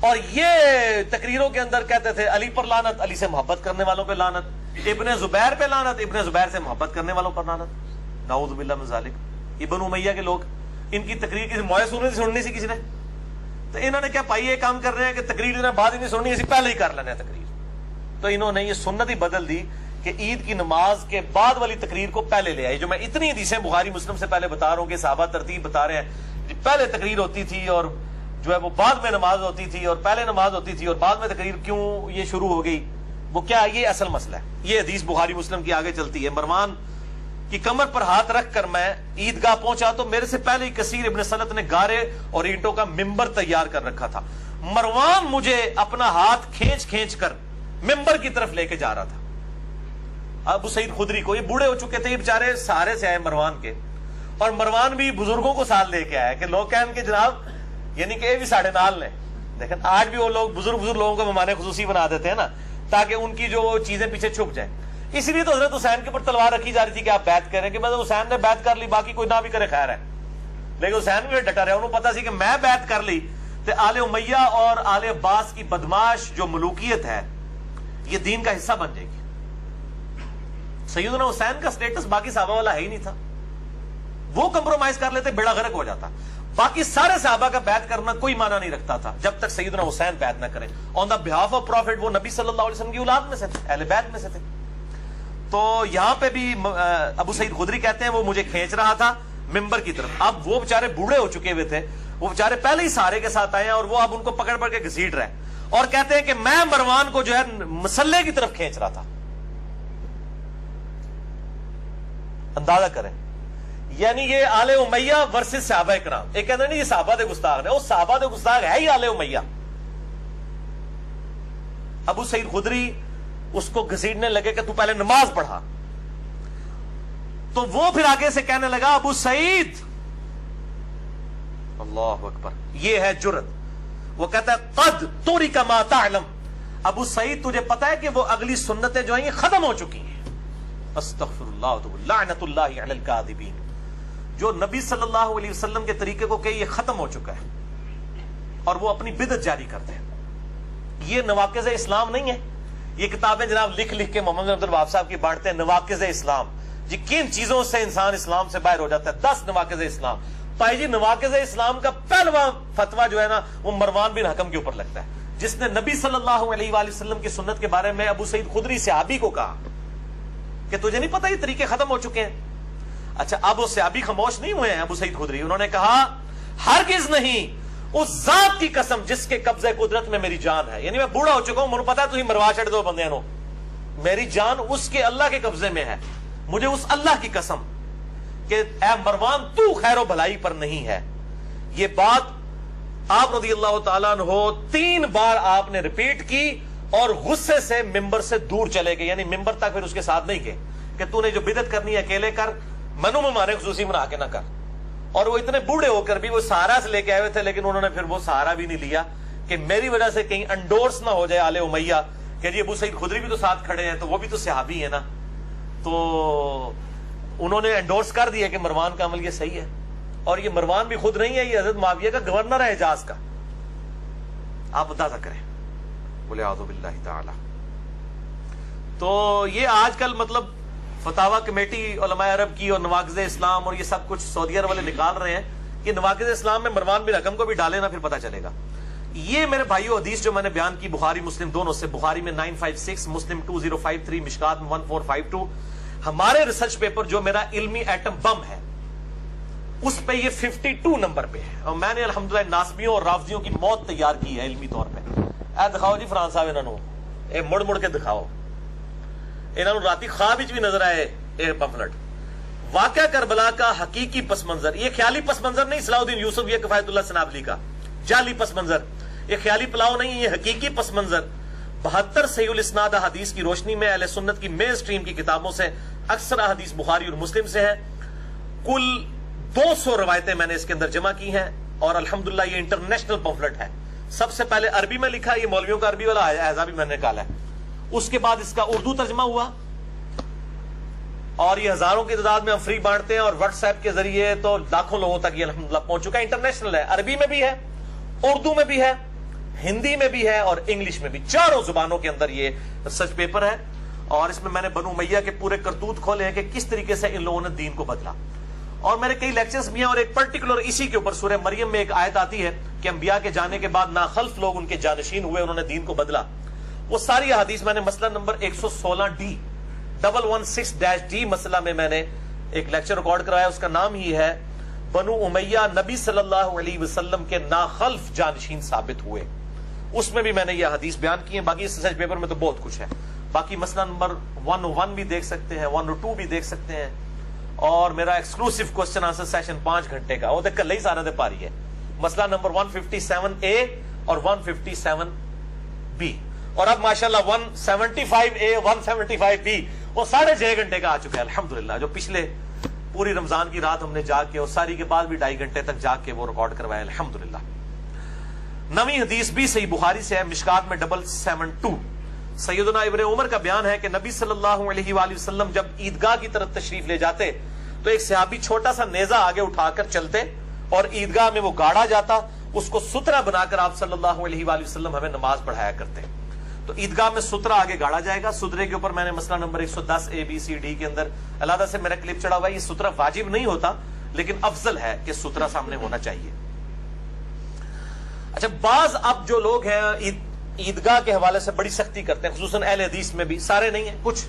اور یہ تقریروں کے اندر کہتے تھے علی پر لعنت, علی سے محبت کرنے والوں پہ لعنت, ابن زبیر پہ لعنت, ابن زبیر سے محبت کرنے والوں پر لعنت, نعوذ باللہ من ذالک. یہ بنو امیہ کے لوگ, ان کی تقریر کسی موئے سننی سی کسی نے, تو انہوں نے کیا پائی یہ کام کر رہے ہیں کہ تقریر انہیں بعد ہی نہیں سننی, اسی پہلے ہی کر لینا ہے تقریر. تو انہوں نے یہ سنت ہی بدل دی کہ عید کی نماز کے بعد والی تقریر کو پہلے لے آئی. جو میں اتنی حدیثیں بخاری مسلم سے پہلے بتا رہا ہوں کہ صحابہ ترتیب بتا رہے ہیں, پہلے تقریر ہوتی تھی اور جو ہے وہ بعد میں نماز ہوتی تھی, اور پہلے نماز ہوتی تھی اور بعد میں تقریر کیوں یہ شروع ہو گئی, وہ کیا, یہ اصل مسئلہ ہے. یہ حدیث بخاری مسلم کی آگے چلتی ہے. مروان کی کمر پر ہاتھ رکھ کر میں عیدگاہ پہنچا تو میرے سے پہلے ہی کثیر ابن سلط نے گارے اور اینٹوں کا ممبر تیار کر رکھا تھا. مروان مجھے اپنا ہاتھ کھینچ کھینچ کر ممبر کی طرف لے کے جا رہا تھا. ابو سعید خدری کو, یہ بوڑھے ہو چکے تھے, یہ بیچارے سہارے سے آئے مروان کے, اور مروان بھی بزرگوں کو ساتھ لے کے آیا کہ لوگ کہیں کہ جناب یعنی کہ یہ بھی ساڑھے نال نے. لیکن آج بھی وہ لوگ بزرگ لوگوں کو مہمان خصوصی بنا دیتے ہیں نا, تاکہ ان کی جو چیزیں پیچھے چھپ جائیں. اسی لیے تو حضرت حسین کے اوپر تلوار رکھی جا رہی تھی کہ آپ بیعت کریں کہ مطلب حسین نے بیعت کر لی, باقی کوئی نہ بھی کرے خیر ہے. لیکن حسین بھی ڈٹا رہا, انہوں پتا سی کہ میں بیعت کر لی تو آل امیہ اور آل عباس کی بدماش جو ملوکیت ہے یہ دین کا حصہ بن جائے گی. سیدنا حسین کا سٹیٹس باقی صحابہ والا ہے ہی نہیں تھا, وہ کمپرومائز کر لیتے بیڑا غرق ہو جاتا. باقی سارے صحابہ کا بیعت کرنا کوئی معنی نہیں رکھتا تھا جب تک سیدنا حسین بیعت نہ کریں آن دا بہاف آف پروفٹ. وہ نبی صلی اللہ علیہ وسلم کی اولاد میں سے تھے, اہل بیت میں سے تھے. تو یہاں پہ بھی ابو سعید خدری کہتے ہیں وہ مجھے کھینچ رہا تھا ممبر کی طرف. اب وہ بےچارے بوڑھے ہو چکے ہوئے تھے, وہ بےچارے پہلے ہی سارے کے ساتھ آئے ہیں اور وہ اب ان کو پکڑ پکڑ کے گھسیٹ رہے ہیں اور کہتے ہیں کہ میں مروان کو جو ہے مسلح کی طرف کھینچ رہا تھا. اندازہ کریں, یعنی یہ آل امیہ ورسز صحابہ کرام. ایک کہتے ہیں نہیں یہ صحابہ دے گستاخ ہے, وہ صحابہ دے گستاخ ہے ہی آل امیہ. ابو سعید خدری اس کو گھسیٹنے لگے کہ تو پہلے نماز پڑھا, تو وہ پھر آگے سے کہنے لگا ابو سعید, اللہ اکبر, یہ ہے جرت. وہ کہتا ہے قد تورک ما تعلم, ابو سعید تجھے پتا ہے کہ وہ اگلی سنتیں جو ہیں یہ ختم ہو چکی ہیں. استغفر اللہ لعنت اللہ علی الکاذبین. جو نبی صلی اللہ علیہ وسلم کے طریقے کو کہ یہ ختم ہو چکا ہے اور وہ اپنی بدعت جاری کرتے ہیں. یہ نواقض اسلام نہیں ہے. یہ کتابیں جناب لکھ لکھ کے محمد عبد الوہاب صاحب کی بانٹتے ہیں. نواقض اسلام, جی کن چیزوں سے انسان اسلام سے باہر ہو جاتا ہے؟ 10 نواقض اسلام. پائی جی نواقض اسلام کا پہلوا فتویٰ جو ہے نا وہ مروان بن حکم کے اوپر لگتا ہے, جس نے نبی صلی اللہ علیہ وآلہ وسلم کی سنت کے بارے میں ابو سعید خدری صحابی کو کہا کہ تجھے نہیں پتا یہ طریقے ختم ہو چکے ہیں. اچھا اب وہ صحابی خاموش نہیں ہوئے ہیں ابو سعید خدری, انہوں نے کہا ہرگز نہیں, اس ذات کی قسم جس کے قبضہ قدرت میں میری جان ہے. یعنی میں بوڑھا ہو چکا ہوں, مجھے پتا ہے تجھے مروا چڑھ دو بندے نو, میری جان اس کے اللہ کے قبضے میں ہے. مجھے اس اللہ کی قسم کہ اے مروان تو خیر و بھلائی پر نہیں ہے. یہ بات آپ رضی اللہ تعالیٰ عنہ 3 بار آپ نے ریپیٹ کی اور غصے سے ممبر سے دور چلے گئے. یعنی ممبر تک پھر اس کے ساتھ نہیں گئے کہ تو نے جو بدعت کرنی ہے اکیلے کر, منو ممانے خصوصی بنا کے نہ کر. اور وہ اتنے بوڑھے ہو کر بھی وہ سہارا سے لے کے آئے ہوئے تھے, لیکن انہوں نے پھر وہ سہارا بھی نہیں لیا کہ میری وجہ سے کہیں انڈورس نہ ہو جائے آل امیہ کہ جی ابو سعید خدری بھی تو ساتھ کھڑے ہیں تو وہ بھی تو صحابی ہیں نا. تو انہوں نے انڈورس کر دیا کہ مروان کا عمل یہ صحیح ہے. اور یہ مروان بھی خود نہیں ہے, یہ حضرت معاویہ کا گورنر ہے حجاز کا. آپ اندازہ کریں, بولے اعوذ باللہ تعالی. تو یہ آج کل مطلب فتاوی کمیٹی علماء عرب کی اور نواقض اسلام اور یہ سب کچھ سعودی عرب والے نکال رہے ہیں کہ نواقض اسلام میں مروان بن حکم کو بھی ڈالے نا, پھر پتہ چلے گا. یہ میرے بھائیو حدیث جو میں نے بیان کی بخاری مسلم دونوں سے, بخاری میں 956, مسلم 2053, مشکات میں 1452. ہمارے ریسرچ پیپر جو میرا علمی ایٹم بم ہے اس پہ یہ 52 نمبر پہ ہے, اور میں نے الحمدللہ ناسبیوں اور رافضیوں کی موت تیار کی ہے علمی طور پہ. اے دکھاؤ جی فرحان صاحب, انہوں اے مڑ مڑ کے دکھاؤ, انہوں راتی خواب بھی نظر آئے اے پمفلٹ. واقعہ کربلا کا حقیقی پس منظر, یہ خیالی پس منظر نہیں صلاح الدین یوسف یا کفایت اللہ سنابلی کا جعلی پس منظر, یہ خیالی پلاؤ نہیں, یہ حقیقی پس منظر. 72 صحیح الاسناد احادیث کی روشنی میں اہل سنت کی مین سٹریم کی کتابوں سے اکثر احادیث بخاری اور مسلم سے ہے. کل 200 روایتیں میں نے اس کے اندر جمع کی ہیں, اور الحمدللہ یہ انٹرنیشنل پمفلٹ ہے. سب سے پہلے عربی میں لکھا, یہ مولویوں کا عربی والا اعزا بھی میں نے نکالا ہے. اس کے بعد اس کا اردو ترجمہ ہوا, اور یہ ہزاروں کی تعداد میں ہم فری بانٹتے ہیں, اور واٹس ایپ کے ذریعے تو لاکھوں لوگوں تک یہ الحمدللہ پہنچ چکا ہے. انٹرنیشنل ہے, عربی میں بھی ہے, اردو میں بھی ہے, ہندی میں بھی ہے اور انگلش میں بھی. 4 زبانوں کے اندر یہ ریسرچ پیپر ہے. اور اس میں میں نے بنو امیہ کے پورے کرتوت کھولے ہیں کہ کس طریقے سے ان لوگوں نے دین کو بدلا. اور میرے کئی لیکچرز بھی ہیں, اور ایک پرٹیکولر اسی کے اوپر سورہ مریم میں ایک آیت آتی ہے کہ انبیاء کے جانے کے بعد ناخلف لوگ ان کے جانشین ہوئے, انہوں نے دین کو بدلا. وہ ساری احادیث میں نے مسئلہ نمبر 116D 116-D مسئلہ میں نے ایک لیکچر ریکارڈ کرایا, اس کا نام ہی ہے بنو امیہ نبی صلی اللہ علیہ وسلم کے ناخلف جانشین ثابت ہوئے. اس میں بھی میں نے یہ حدیث بیان کی ہے. باقی اس ریسرچ پیپر میں تو بہت کچھ ہے. باقی مسئلہ نمبر 101 بھی دیکھ سکتے ہیں, 102 بھی دیکھ سکتے ہیں, اور میرا ایکسکلوسیو کوسچن آنسر سیشن 5 گھنٹے کا, وہ تو کل ہی سارا دے پا رہی ہے. مسئلہ نمبر 157A اور 157B, اور اب ماشاءاللہ 175A 175B وہ 6.5 گھنٹے کا آ چکا ہے الحمدللہ. جو پچھلے پوری رمضان کی رات ہم نے جاگ کے, اور ساری کے بعد بھی 2.5 گھنٹے تک جاگ کے وہ ریکارڈ کروایا الحمدللہ. نویں حدیث بھی صحیح بخاری سے ہے, مشکات میں 772, سیدنا ابن عمر کا بیان ہے کہ نبی صلی اللہ علیہ وآلہ وسلم جب عیدگاہ کی طرف تشریف لے جاتے تو ایک صحابی چھوٹا سا نیزہ آگے اٹھا کر چلتے اور عیدگاہ میں وہ گاڑا جاتا، اس کو سترہ بنا کر آپ صلی اللہ علیہ وآلہ وسلم ہمیں نماز پڑھایا کرتے. تو عیدگاہ میں سترہ آگے گاڑا جائے گا، سترے کے اوپر میں نے مسئلہ نمبر 110 ABCD کے اندر علیحدہ سے میرا کلپ چڑھا ہوا ہے. یہ سترہ واجب نہیں ہوتا لیکن افضل ہے کہ سترہ سامنے ہونا چاہیے. اچھا، بعض اب جو لوگ ہیں عیدگاہ کے حوالے سے بڑی سختی کرتے ہیں، خصوصاً اہل حدیث میں بھی، سارے نہیں ہیں کچھ،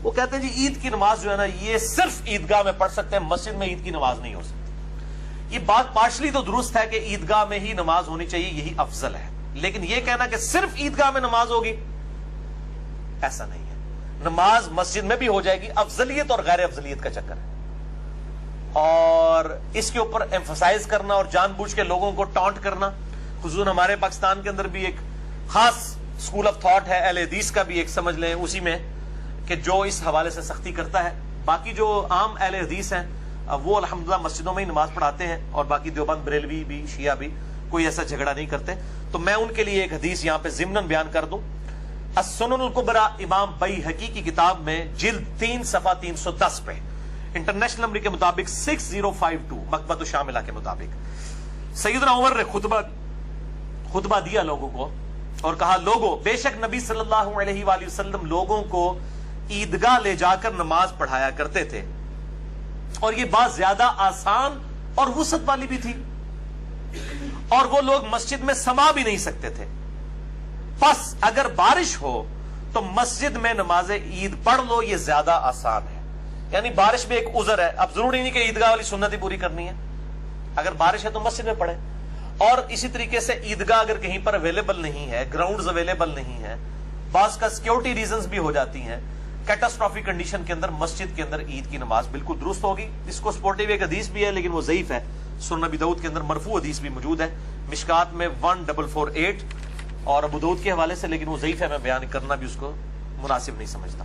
وہ کہتے ہیں جی عید کی نماز جو ہے نا یہ صرف عیدگاہ میں پڑھ سکتے ہیں، مسجد میں عید کی نماز نہیں ہو سکتی. یہ بات پارشلی تو درست ہے کہ عیدگاہ میں ہی نماز ہونی چاہیے، یہی افضل ہے، لیکن یہ کہنا کہ صرف عیدگاہ میں نماز ہوگی ایسا نہیں ہے. نماز مسجد میں بھی ہو جائے گی، افضلیت اور غیر افضلیت کا چکر ہے. اور اس کے اوپر ایمفسائز کرنا اور جان بوجھ کے لوگوں کو ٹانٹ کرنا، خصوصاً ہمارے پاکستان کے اندر بھی ایک خاص اسکول آف تھاٹ ہے اہل حدیث کا بھی، ایک سمجھ لیں اسی میں، کہ جو اس حوالے سے سختی کرتا ہے. باقی جو عام اہل حدیث ہیں وہ الحمدللہ مسجدوں میں ہی نماز پڑھاتے ہیں، اور باقی دیوبند بریلوی بھی شیعہ بھی کوئی ایسا جھگڑا نہیں کرتے. تو میں ان کے لیے ایک حدیث یہاں پہ ضمناً بیان کر دوں. السنن الکبری امام بیہقی کی کتاب میں جلد 3 صفحہ 310 پہ انٹرنیشنل نمبر کے مطابق 6052 مکتبۃ الشاملہ کے مطابق سیدنا عمر نے خطبہ دیا لوگوں کو اور کہا، لوگوں، بے شک نبی صلی اللہ علیہ وآلہ وسلم لوگوں کو عیدگاہ لے جا کر نماز پڑھایا کرتے تھے، اور یہ بات زیادہ آسان اور وسعت والی بھی تھی، اور وہ لوگ مسجد میں سما بھی نہیں سکتے تھے. پس اگر بارش ہو تو مسجد میں نماز عید پڑھ لو، یہ زیادہ آسان ہے. یعنی بارش میں ایک عذر ہے، اب ضروری نہیں کہ عیدگاہ والی سنت ہی پوری کرنی ہے، اگر بارش ہے تو مسجد میں پڑھیں. اور اسی طریقے سے عیدگاہ اگر کہیں پر اویلیبل نہیں ہے، گراؤنڈز اویلیبل نہیں ہے، بعض کا سیکیورٹی ریزنز بھی ہو جاتی ہیں، کیٹاسٹرافک کنڈیشن کے اندر مسجد کے اندر عید کی نماز بالکل درست ہوگی. اس کو سپورٹیو ایک حدیث بھی ہے لیکن وہ ضعیف ہے، سنن ابی داؤد کے اندر مرفوع حدیث بھی موجود ہے، مشکات میں 1448 اور ابو داؤد کے حوالے سے، لیکن وہ ضعیف ہے، میں بیان کرنا بھی اس کو مناسب نہیں سمجھتا.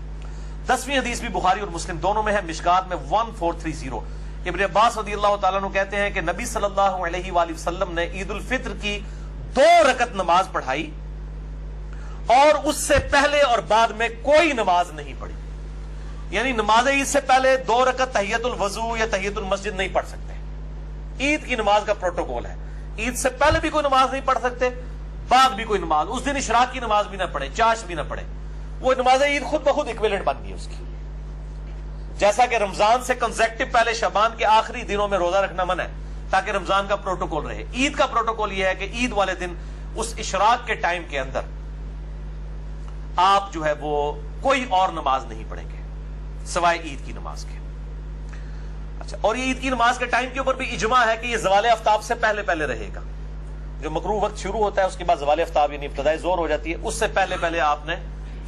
10ویں حدیث بھی بخاری اور مسلم دونوں میں ہے، مشکات میں 1430. ابن عباس رضی اللہ تعالیٰ عنہ کہتے ہیں کہ نبی صلی اللہ علیہ وآلہ وسلم نے عید الفطر کی 2 رکعت نماز پڑھائی اور اس سے پہلے اور بعد میں کوئی نماز نہیں پڑھی. یعنی نماز عید سے پہلے 2 رکعت تحیت الوضو یا تحیت المسجد نہیں پڑھ سکتے. عید کی نماز کا پروٹوکول ہے، عید سے پہلے بھی کوئی نماز نہیں پڑھ سکتے، بعد بھی کوئی نماز، اس دن اشراق کی نماز بھی نہ پڑھے، چاش بھی نہ پڑھے. وہ نماز عید خود بخود ایکویلنٹ بن گئی اس کی. جیسا کہ رمضان سے کنزیکٹو پہلے شعبان کے آخری دنوں میں روزہ رکھنا منع ہے تاکہ رمضان کا پروٹوکول رہے. عید کا پروٹوکول یہ ہے کہ عید والے دن اس اشراق کے ٹائم کے اندر آپ جو ہے وہ کوئی اور نماز نہیں پڑھیں گے سوائے عید کی نماز کے. اچھا، اور یہ عید کی نماز کے ٹائم کے اوپر بھی اجماع ہے کہ یہ زوال آفتاب سے پہلے رہے گا. جو مکروہ وقت شروع ہوتا ہے اس کے بعد زوال آفتاب یعنی ابتدائی ظہر ہو جاتی ہے، اس سے پہلے آپ نے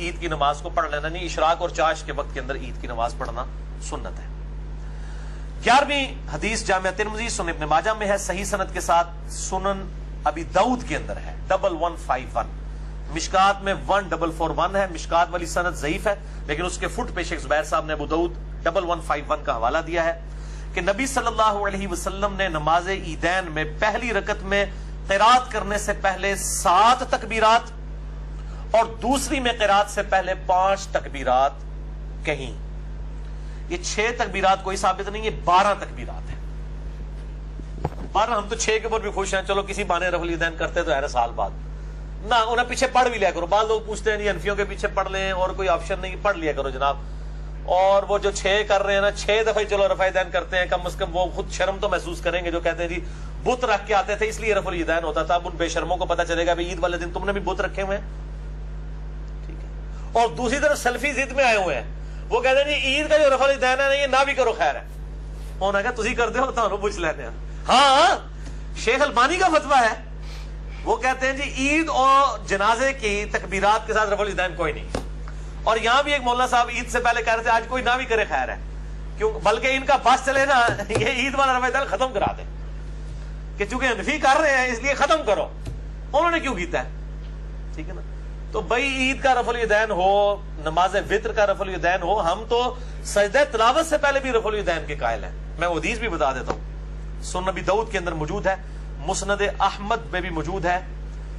عید کی نماز کو پڑھ لینا. نہیں، اشراق اور چاش کے وقت کے اندر عید کی نماز پڑھنا سنت ہے. 11ویں حدیث جامع ترمذی سنن ابن ماجہ میں ہے، صحیح سند کے ساتھ سنن ابی داؤد کے اندر ہے 1151. مشکات میں 1441 ہے. مشکات والی سند ضعیف ہے لیکن اس کے فٹ پہ شیخ زبیر صاحب نے ابو داؤد 1151 کا حوالہ دیا ہے کہ نبی صلی اللہ علیہ وسلم نے نماز عیدین میں پہلی رکعت میں قرات کرنے سے پہلے 7 تکبیرات اور دوسری میں قرات سے پہلے 5 تکبیرات کہیں. یہ 6 تکبیرات کوئی ثابت نہیں، یہ 12 تکبیرات ہیں. 12 ہم تو 6 کے اوپر بھی خوش ہیں، چلو کسی بہانے رفع الیدین کرتے تو ہے سال بعد نہ، انہیں پیچھے پڑھ بھی لیا کرو. بعض لوگ پوچھتے ہیں حنفیوں کے پیچھے پڑھ لیں اور کوئی آپشن نہیں، پڑھ لیا کرو جناب. اور وہ جو 6 کر رہے ہیں نا، 6 دفعہ چلو رفع الیدین کرتے ہیں، کم از کم وہ خود شرم تو محسوس کریں گے. جو کہتے ہیں جی بت رکھ کے آتے تھے اس لیے رفع الیدین ہوتا تھا، اب ان بے شرموں کو پتہ چلے گا بھی عید والے دن تم نے بھی بت رکھے ہوئے ہیں. ٹھیک ہے. اور دوسری طرف سلفی ضد میں آئے ہوئے ہیں، وہ کہتے ہیں جی عید کا جو رفع الیدین ہے یہ نہ بھی کرو خیر ہے. انہوں نے کہا تسی کرتے ہو تو پوچھ لیتے ہیں. ہاں، شیخ البانی کا فتویٰ ہے، وہ کہتے ہیں جی عید اور جنازے کی تکبیرات کے ساتھ رفع الیدین کوئی نہیں. اور یہاں بھی ایک مولانا صاحب عید سے پہلے کہہ رہے تھے آج کوئی نہ بھی کرے خیر ہے، کیوں بلکہ ان کا بس چلے نا یہ عید والا رفع الیدین ختم کرا دیں کہ چونکہ حنفی کر رہے ہیں اس لیے ختم کرو. انہوں نے کیوں کیتا ہے؟ ٹھیک ہے نا. تو بھائی عید کا رفع الیدین ہو، نماز وطر کا رفع الیدین ہو، ہم تو سجدہ تلاوت سے پہلے بھی رفع الیدین کے قائل ہیں. میں وہ حدیث بھی بتا دیتا ہوں، سنن نبی داؤد کے اندر موجود ہے، مسند احمد میں بھی موجود ہے،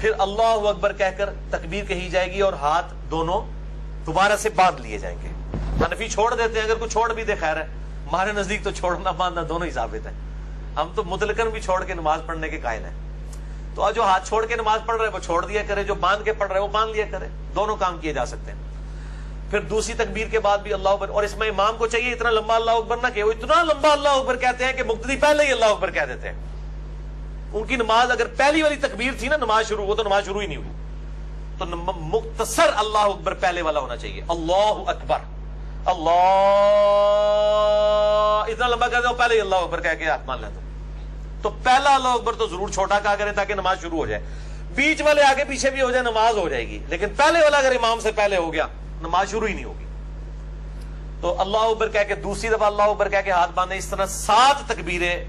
پھر اللہ اکبر کہہ کر تکبیر کہی جائے گی اور ہاتھ دونوں دوبارہ سے باندھ لیے جائیں گے. حنفی چھوڑ دیتے ہیں, اگر کوئی چھوڑ بھی دے خیر ہے, ہمارے نزدیک تو چھوڑنا باندھنا دونوں ہی ثابت ہے. ہم تو مطلقاً بھی چھوڑ کے نماز پڑھنے کے قائل ہیں. تو جو ہاتھ چھوڑ کے نماز پڑھ رہے وہ چھوڑ دیا کرے, جو باندھ کے پڑھ رہے وہ باندھ لیا کرے, دونوں کام کیے جا سکتے ہیں. پھر دوسری تکبیر کے بعد بھی اللہ اکبر, اور اس میں امام کو چاہیے اتنا لمبا اللہ اکبر نہ کہ وہ اتنا لمبا اللہ اکبر کہتے ہیں کہ مقتدی پہلے ہی اللہ اکبر کہہ دیتے ہیں. ان کی نماز اگر پہلی والی تکبیر تھی نا نماز شروع, وہ تو نماز شروع ہی نہیں ہوئی. تو مختصر اللہ اکبر پہلے والا ہونا چاہیے. اللہ اکبر, اللہ اتنا لمبا کہتے ہیں پہلے ہی اللہ اکبر کہہ کے ہاتھ مان لیتے. تو پہلا اللہ اکبر تو ضرور چھوٹا کہا کریں تاکہ نماز شروع ہو جائے. بیچ والے آگے پیچھے بھی ہو جائے نماز ہو جائے گی, لیکن پہلے والا اگر امام سے پہلے ہو گیا نماز شروع ہی نہیں ہوگی. تو اللہ اکبر کہہ کے دوسری دفعہ اللہ اکبر کہہ کے ہاتھ باندھے. اس طرح 7 تکبیریں.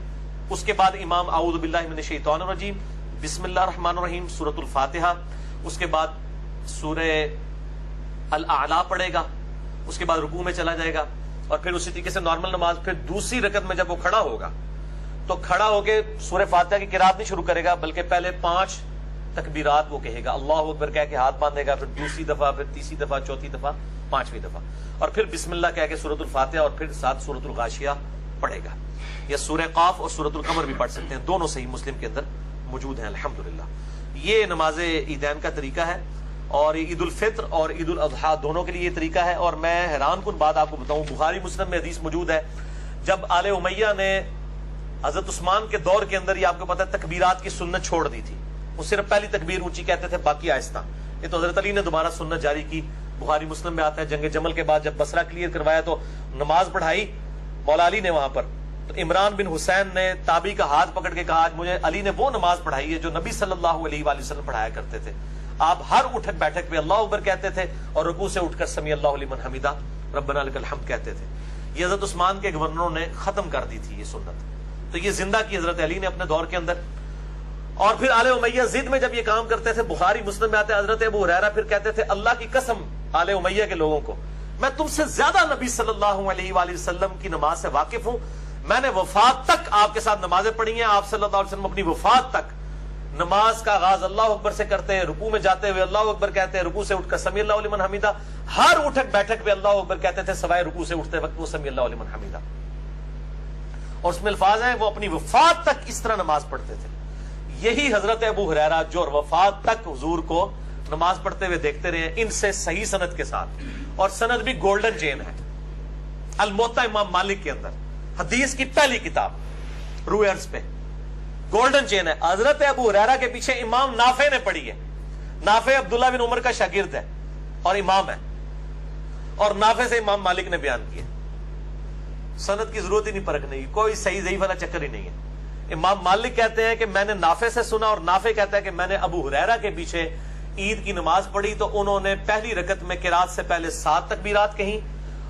اس کے بعد امام اعوذ باللہ من الشیطان الرجیم, بسم اللہ الرحمن الرحیم, سورۃ الفاتحہ, اس کے بعد سورہ الاعلی پڑھے گا, اس کے بعد رکوع میں چلا جائے گا, اور پھر اسی طریقے سے نارمل نماز. پھر دوسری رکعت میں جب وہ کھڑا ہوگا تو کھڑا ہو کے سورہ فاتحہ کی قرات نہیں شروع کرے گا, بلکہ پہلے 5 تکبیرات وہ کہے گا, اللہ اکبر کہہ کے ہاتھ باندھے گا, پھر دوسری دفعہ, پھر تیسری دفعہ, چوتھی دفعہ, 5ویں دفعہ, اور پھر بسم اللہ کہہ کے سورۃ الفاتحہ اور پھر ساتھ سورۃ الغاشیہ پڑھے گا. یا سورہ قاف اور سورۃ القمر بھی پڑھ سکتے ہیں, دونوں صحیح مسلم کے اندر موجود ہیں الحمدللہ. یہ نماز عیدین کا طریقہ ہے, اور عید الفطر اور عید الاضحیٰ دونوں کے لیے یہ طریقہ ہے. اور میں حیران کن بات آپ کو بتاؤں, بخاری مسلم میں حدیث موجود ہے, جب آل امیہ نے حضرت عثمان کے دور کے اندر, یہ آپ کو پتہ ہے, تکبیرات کی سنت چھوڑ دی تھی. وہ صرف پہلی تکبیر اونچی کہتے تھے, باقی آہستہ. یہ تو حضرت علی نے دوبارہ سنت جاری کی, بخاری مسلم میں آتا ہے. جنگ جمل کے بعد جب بصرہ کلیئر کروایا تو نماز پڑھائی مولا علی نے وہاں پر, تو عمران بن حسین نے تابعی کا ہاتھ پکڑ کے کہا, مجھے علی نے وہ نماز پڑھائی ہے جو نبی صلی اللہ علیہ وآلہ وسلم پڑھایا کرتے تھے. آپ ہر اٹھک بیٹھک پہ اللہ اکبر کہتے تھے اور رکوع سے اٹھ کر سمی اللہ لمن حمیدہ ربنا لک الحمد کہتے تھے. یہ حضرت عثمان کے گورنروں نے ختم کر دی تھی یہ سنت, تو یہ زندہ کی حضرت علی نے اپنے دور کے اندر. اور پھر آل امیہ ضد میں جب یہ کام کرتے تھے, بخاری مسلم میں آتے حضرت ابو ہریرہ پھر کہتے تھے, اللہ کی قسم آل امیہ کے لوگوں کو, میں تم سے زیادہ نبی صلی اللہ علیہ وآلہ وسلم کی نماز سے واقف ہوں. میں نے وفات تک آپ کے ساتھ نمازیں پڑھی ہیں. آپ صلی اللہ علیہ وسلم اپنی وفات تک نماز کا آغاز اللہ اکبر سے کرتے ہیں, رکوع میں جاتے ہوئے اللہ اکبر کہتے ہیں, رکوع سے اٹھ کر سمی اللہ لمن حمیدہ, ہر اٹھک بیٹھک پہ اللہ اکبر کہتے تھے سوائے رکوع سے اٹھتے وقت وہ سمی اللہ لمن حمیدہ. اور اس میں الفاظ ہیں, وہ اپنی وفات تک اس طرح نماز پڑھتے تھے. یہی حضرت ابو ہریرہ جو وفات تک حضور کو نماز پڑھتے ہوئے دیکھتے رہے, ان سے صحیح سند کے ساتھ, اور سند بھی گولڈن چین ہے. الموطا امام مالک کے اندر حدیث کی پہلی کتاب روح ارض پہ گولڈن چین ہے. حضرت ابو ہریرہ کے پیچھے امام نافع نے پڑھی ہے. نافع عبداللہ بن عمر کا شاگرد ہے اور امام ہے, اور نافع سے امام مالک نے بیان کیا. سند کی ضرورت ہی نہیں پرکھنے کی, کوئی صحیح ضعیف والا چکر ہی نہیں ہے. امام مالک کہتے ہیں کہ میں نے نافع سے سنا, اور نافع کہتا ہے کہ میں نے ابو ہریرہ کے پیچھے عید کی نماز پڑھی تو انہوں نے پہلی رکعت میں قرات سے پہلے 7 تکبیرات کہیں,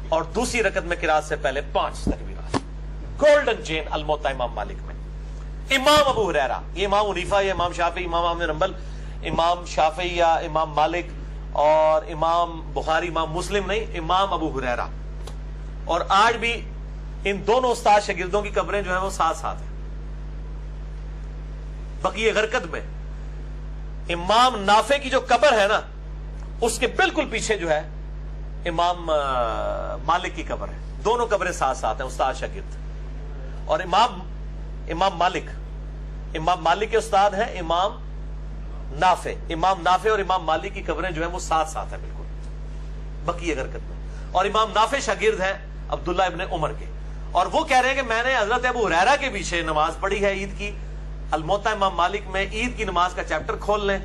اور دوسری رکعت میں قرات سے پہلے 5 تکبیرات. گولڈن چین الموطا امام مالک میں. امام ابو ہریرہ, یہ امام حنیفہ یا امام شافعی, امام احمد بن حنبل, امام شافعی یا امام مالک اور امام بخاری امام مسلم نہیں, امام ابو ہریرہ. اور آج بھی ان دونوں استاد شاگردوں کی قبریں جو ہیں وہ ساتھ ساتھ ہیں. بقیہ غرقد میں امام نافع کی جو قبر ہے نا, اس کے بالکل پیچھے جو ہے امام مالک کی قبر ہے. دونوں قبریں ساتھ ساتھ ہیں, استاد شاگرد. اور امام مالک کے استاد ہیں امام نافع اور امام مالک کی قبریں جو ہیں وہ ساتھ ساتھ ہیں بالکل بقیہ غرقد میں. اور امام نافع شاگرد ہیں عبداللہ ابن عمر کے, اور وہ کہہ رہے ہیں کہ میں نے حضرت ابو ہریرہ کے پیچھے نماز پڑھی ہے عید کی. الموطا امام مالک میں عید کی نماز کا چیپٹر کھول لیں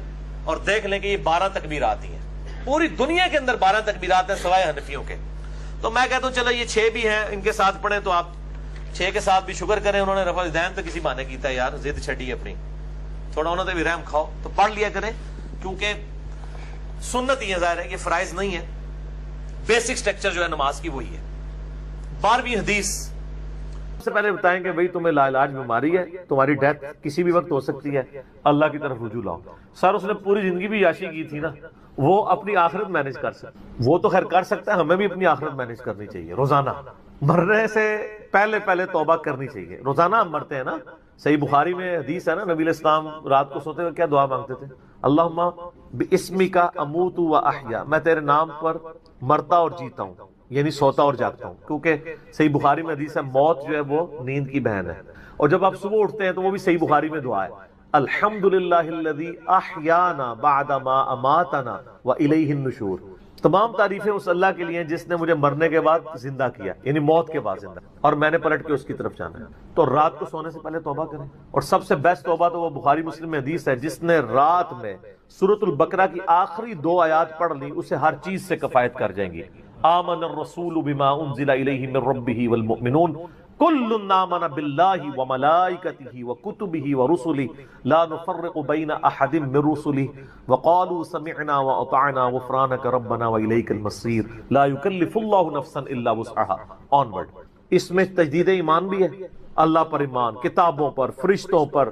اور دیکھ لیں کہ یہ 12 تکبیرات ہیں. پوری دنیا کے اندر 12 تکبیرات ہیں سوائے حنفیوں کے. تو میں کہتا ہوں چلو یہ 6 بھی ہیں, ان کے ساتھ پڑھیں تو آپ 6 کے ساتھ بھی شکر کریں. انہوں نے رفع الدین تو کسی بہانے کیتا ہے یار, ضد چھڑی اپنی, تھوڑا انہوں نے بھی رحم کھاؤ تو پڑھ لیا کریں, کیونکہ سنت ہی ہے, ظاہر ہے یہ فرائض نہیں ہے. بیسک سٹرکچر جو ہے نماز کی وہی ہے. 12ویں حدیث. سب سے پہلے بتائیں کہ بھئی تمہیں لا علاج بیماری ہے, تمہاری ڈیتھ کسی بھی وقت ہو سکتی ہے, اللہ کی طرف رجوع لاؤ. سر اس نے پوری زندگی بھی عیاشی کی تھی نا, وہ اپنی آخرت مینج کر سکتا, وہ تو خیر کر سکتا ہے, ہمیں بھی اپنی آخرت مینج کرنی چاہیے. روزانہ مرنے سے پہلے توبہ کرنی چاہیے. روزانہ ہم مرتے ہیں نا, صحیح بخاری میں حدیث ہے نا، نبی علیہ السلام رات کو سوتے ہوئے کیا دعا مانگتے تھے؟ اللہم باسمک اموت و احیا، میں تیرے نام پر مرتا اور جیتا ہوں، یعنی سوتا اور جاگتا ہوں، کیونکہ صحیح بخاری میں حدیث ہے موت جو ہے وہ نیند کی بہن ہے۔ اور جب آپ صبح اٹھتے ہیں تو وہ بھی صحیح بخاری میں دعا ہے، الحمدللہ الذی احیانا بعد ما اماتنا والیہ النشور۔ تمام تعریفیں اس اللہ کے لیے ہیں جس نے مجھے مرنے کے بعد زندہ کیا، یعنی موت کے بعد زندہ، اور میں نے پلٹ کے اس کی طرف جانا ہے۔ تو رات کو سونے سے پہلے توبہ کریں، اور سب سے بیسٹ توبہ تو وہ بخاری مسلم میں حدیث ہے، جس نے رات میں سورۃ البقرہ کی آخری 2 آیات پڑھ لی اسے ہر چیز سے کفایت کر جائیں گی۔ آمن الرسول بما انزل الیہ من ربہ والمؤمنون کل آمن باللہ وملائکتہ وکتبہ ورسلہ لا نفرق بین احد من رسلہ وقالوا سمعنا واطعنا غفرانک ربنا والیک المصیر لا یکلف اللہ نفسا الا وسعها۔ آنورڈ، اس میں تجدید ایمان بھی ہے، اللہ پر ایمان، کتابوں پر، فرشتوں پر،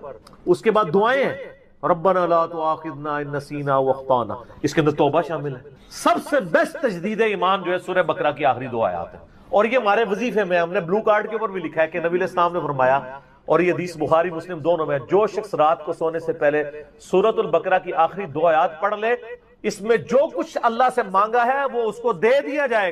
اس کے بعد دعائیں ہیں، ربنا لا تؤاخذنا ان نسینا واخطانا، اس کے اندر توبہ شامل ہے۔ سب سے بیسٹ تجدید ایمان جو ہے سورہ بقرہ کی آخری 2 آیات ہیں، اور یہ ہمارے وظیفے میں ہم نے بلو کارڈ کے اوپر بھی لکھا ہے کہ نبی علیہ السلام نے فرمایا، اور یہ حدیث بخاری مسلم دونوں میں، جو شخص رات کو سونے سے پہلے سورۃ البقرہ کی آخری 2 آیات پڑھ لے، اس میں جو کچھ اللہ سے مانگا ہے وہ اس کو دے دیا جائے گا۔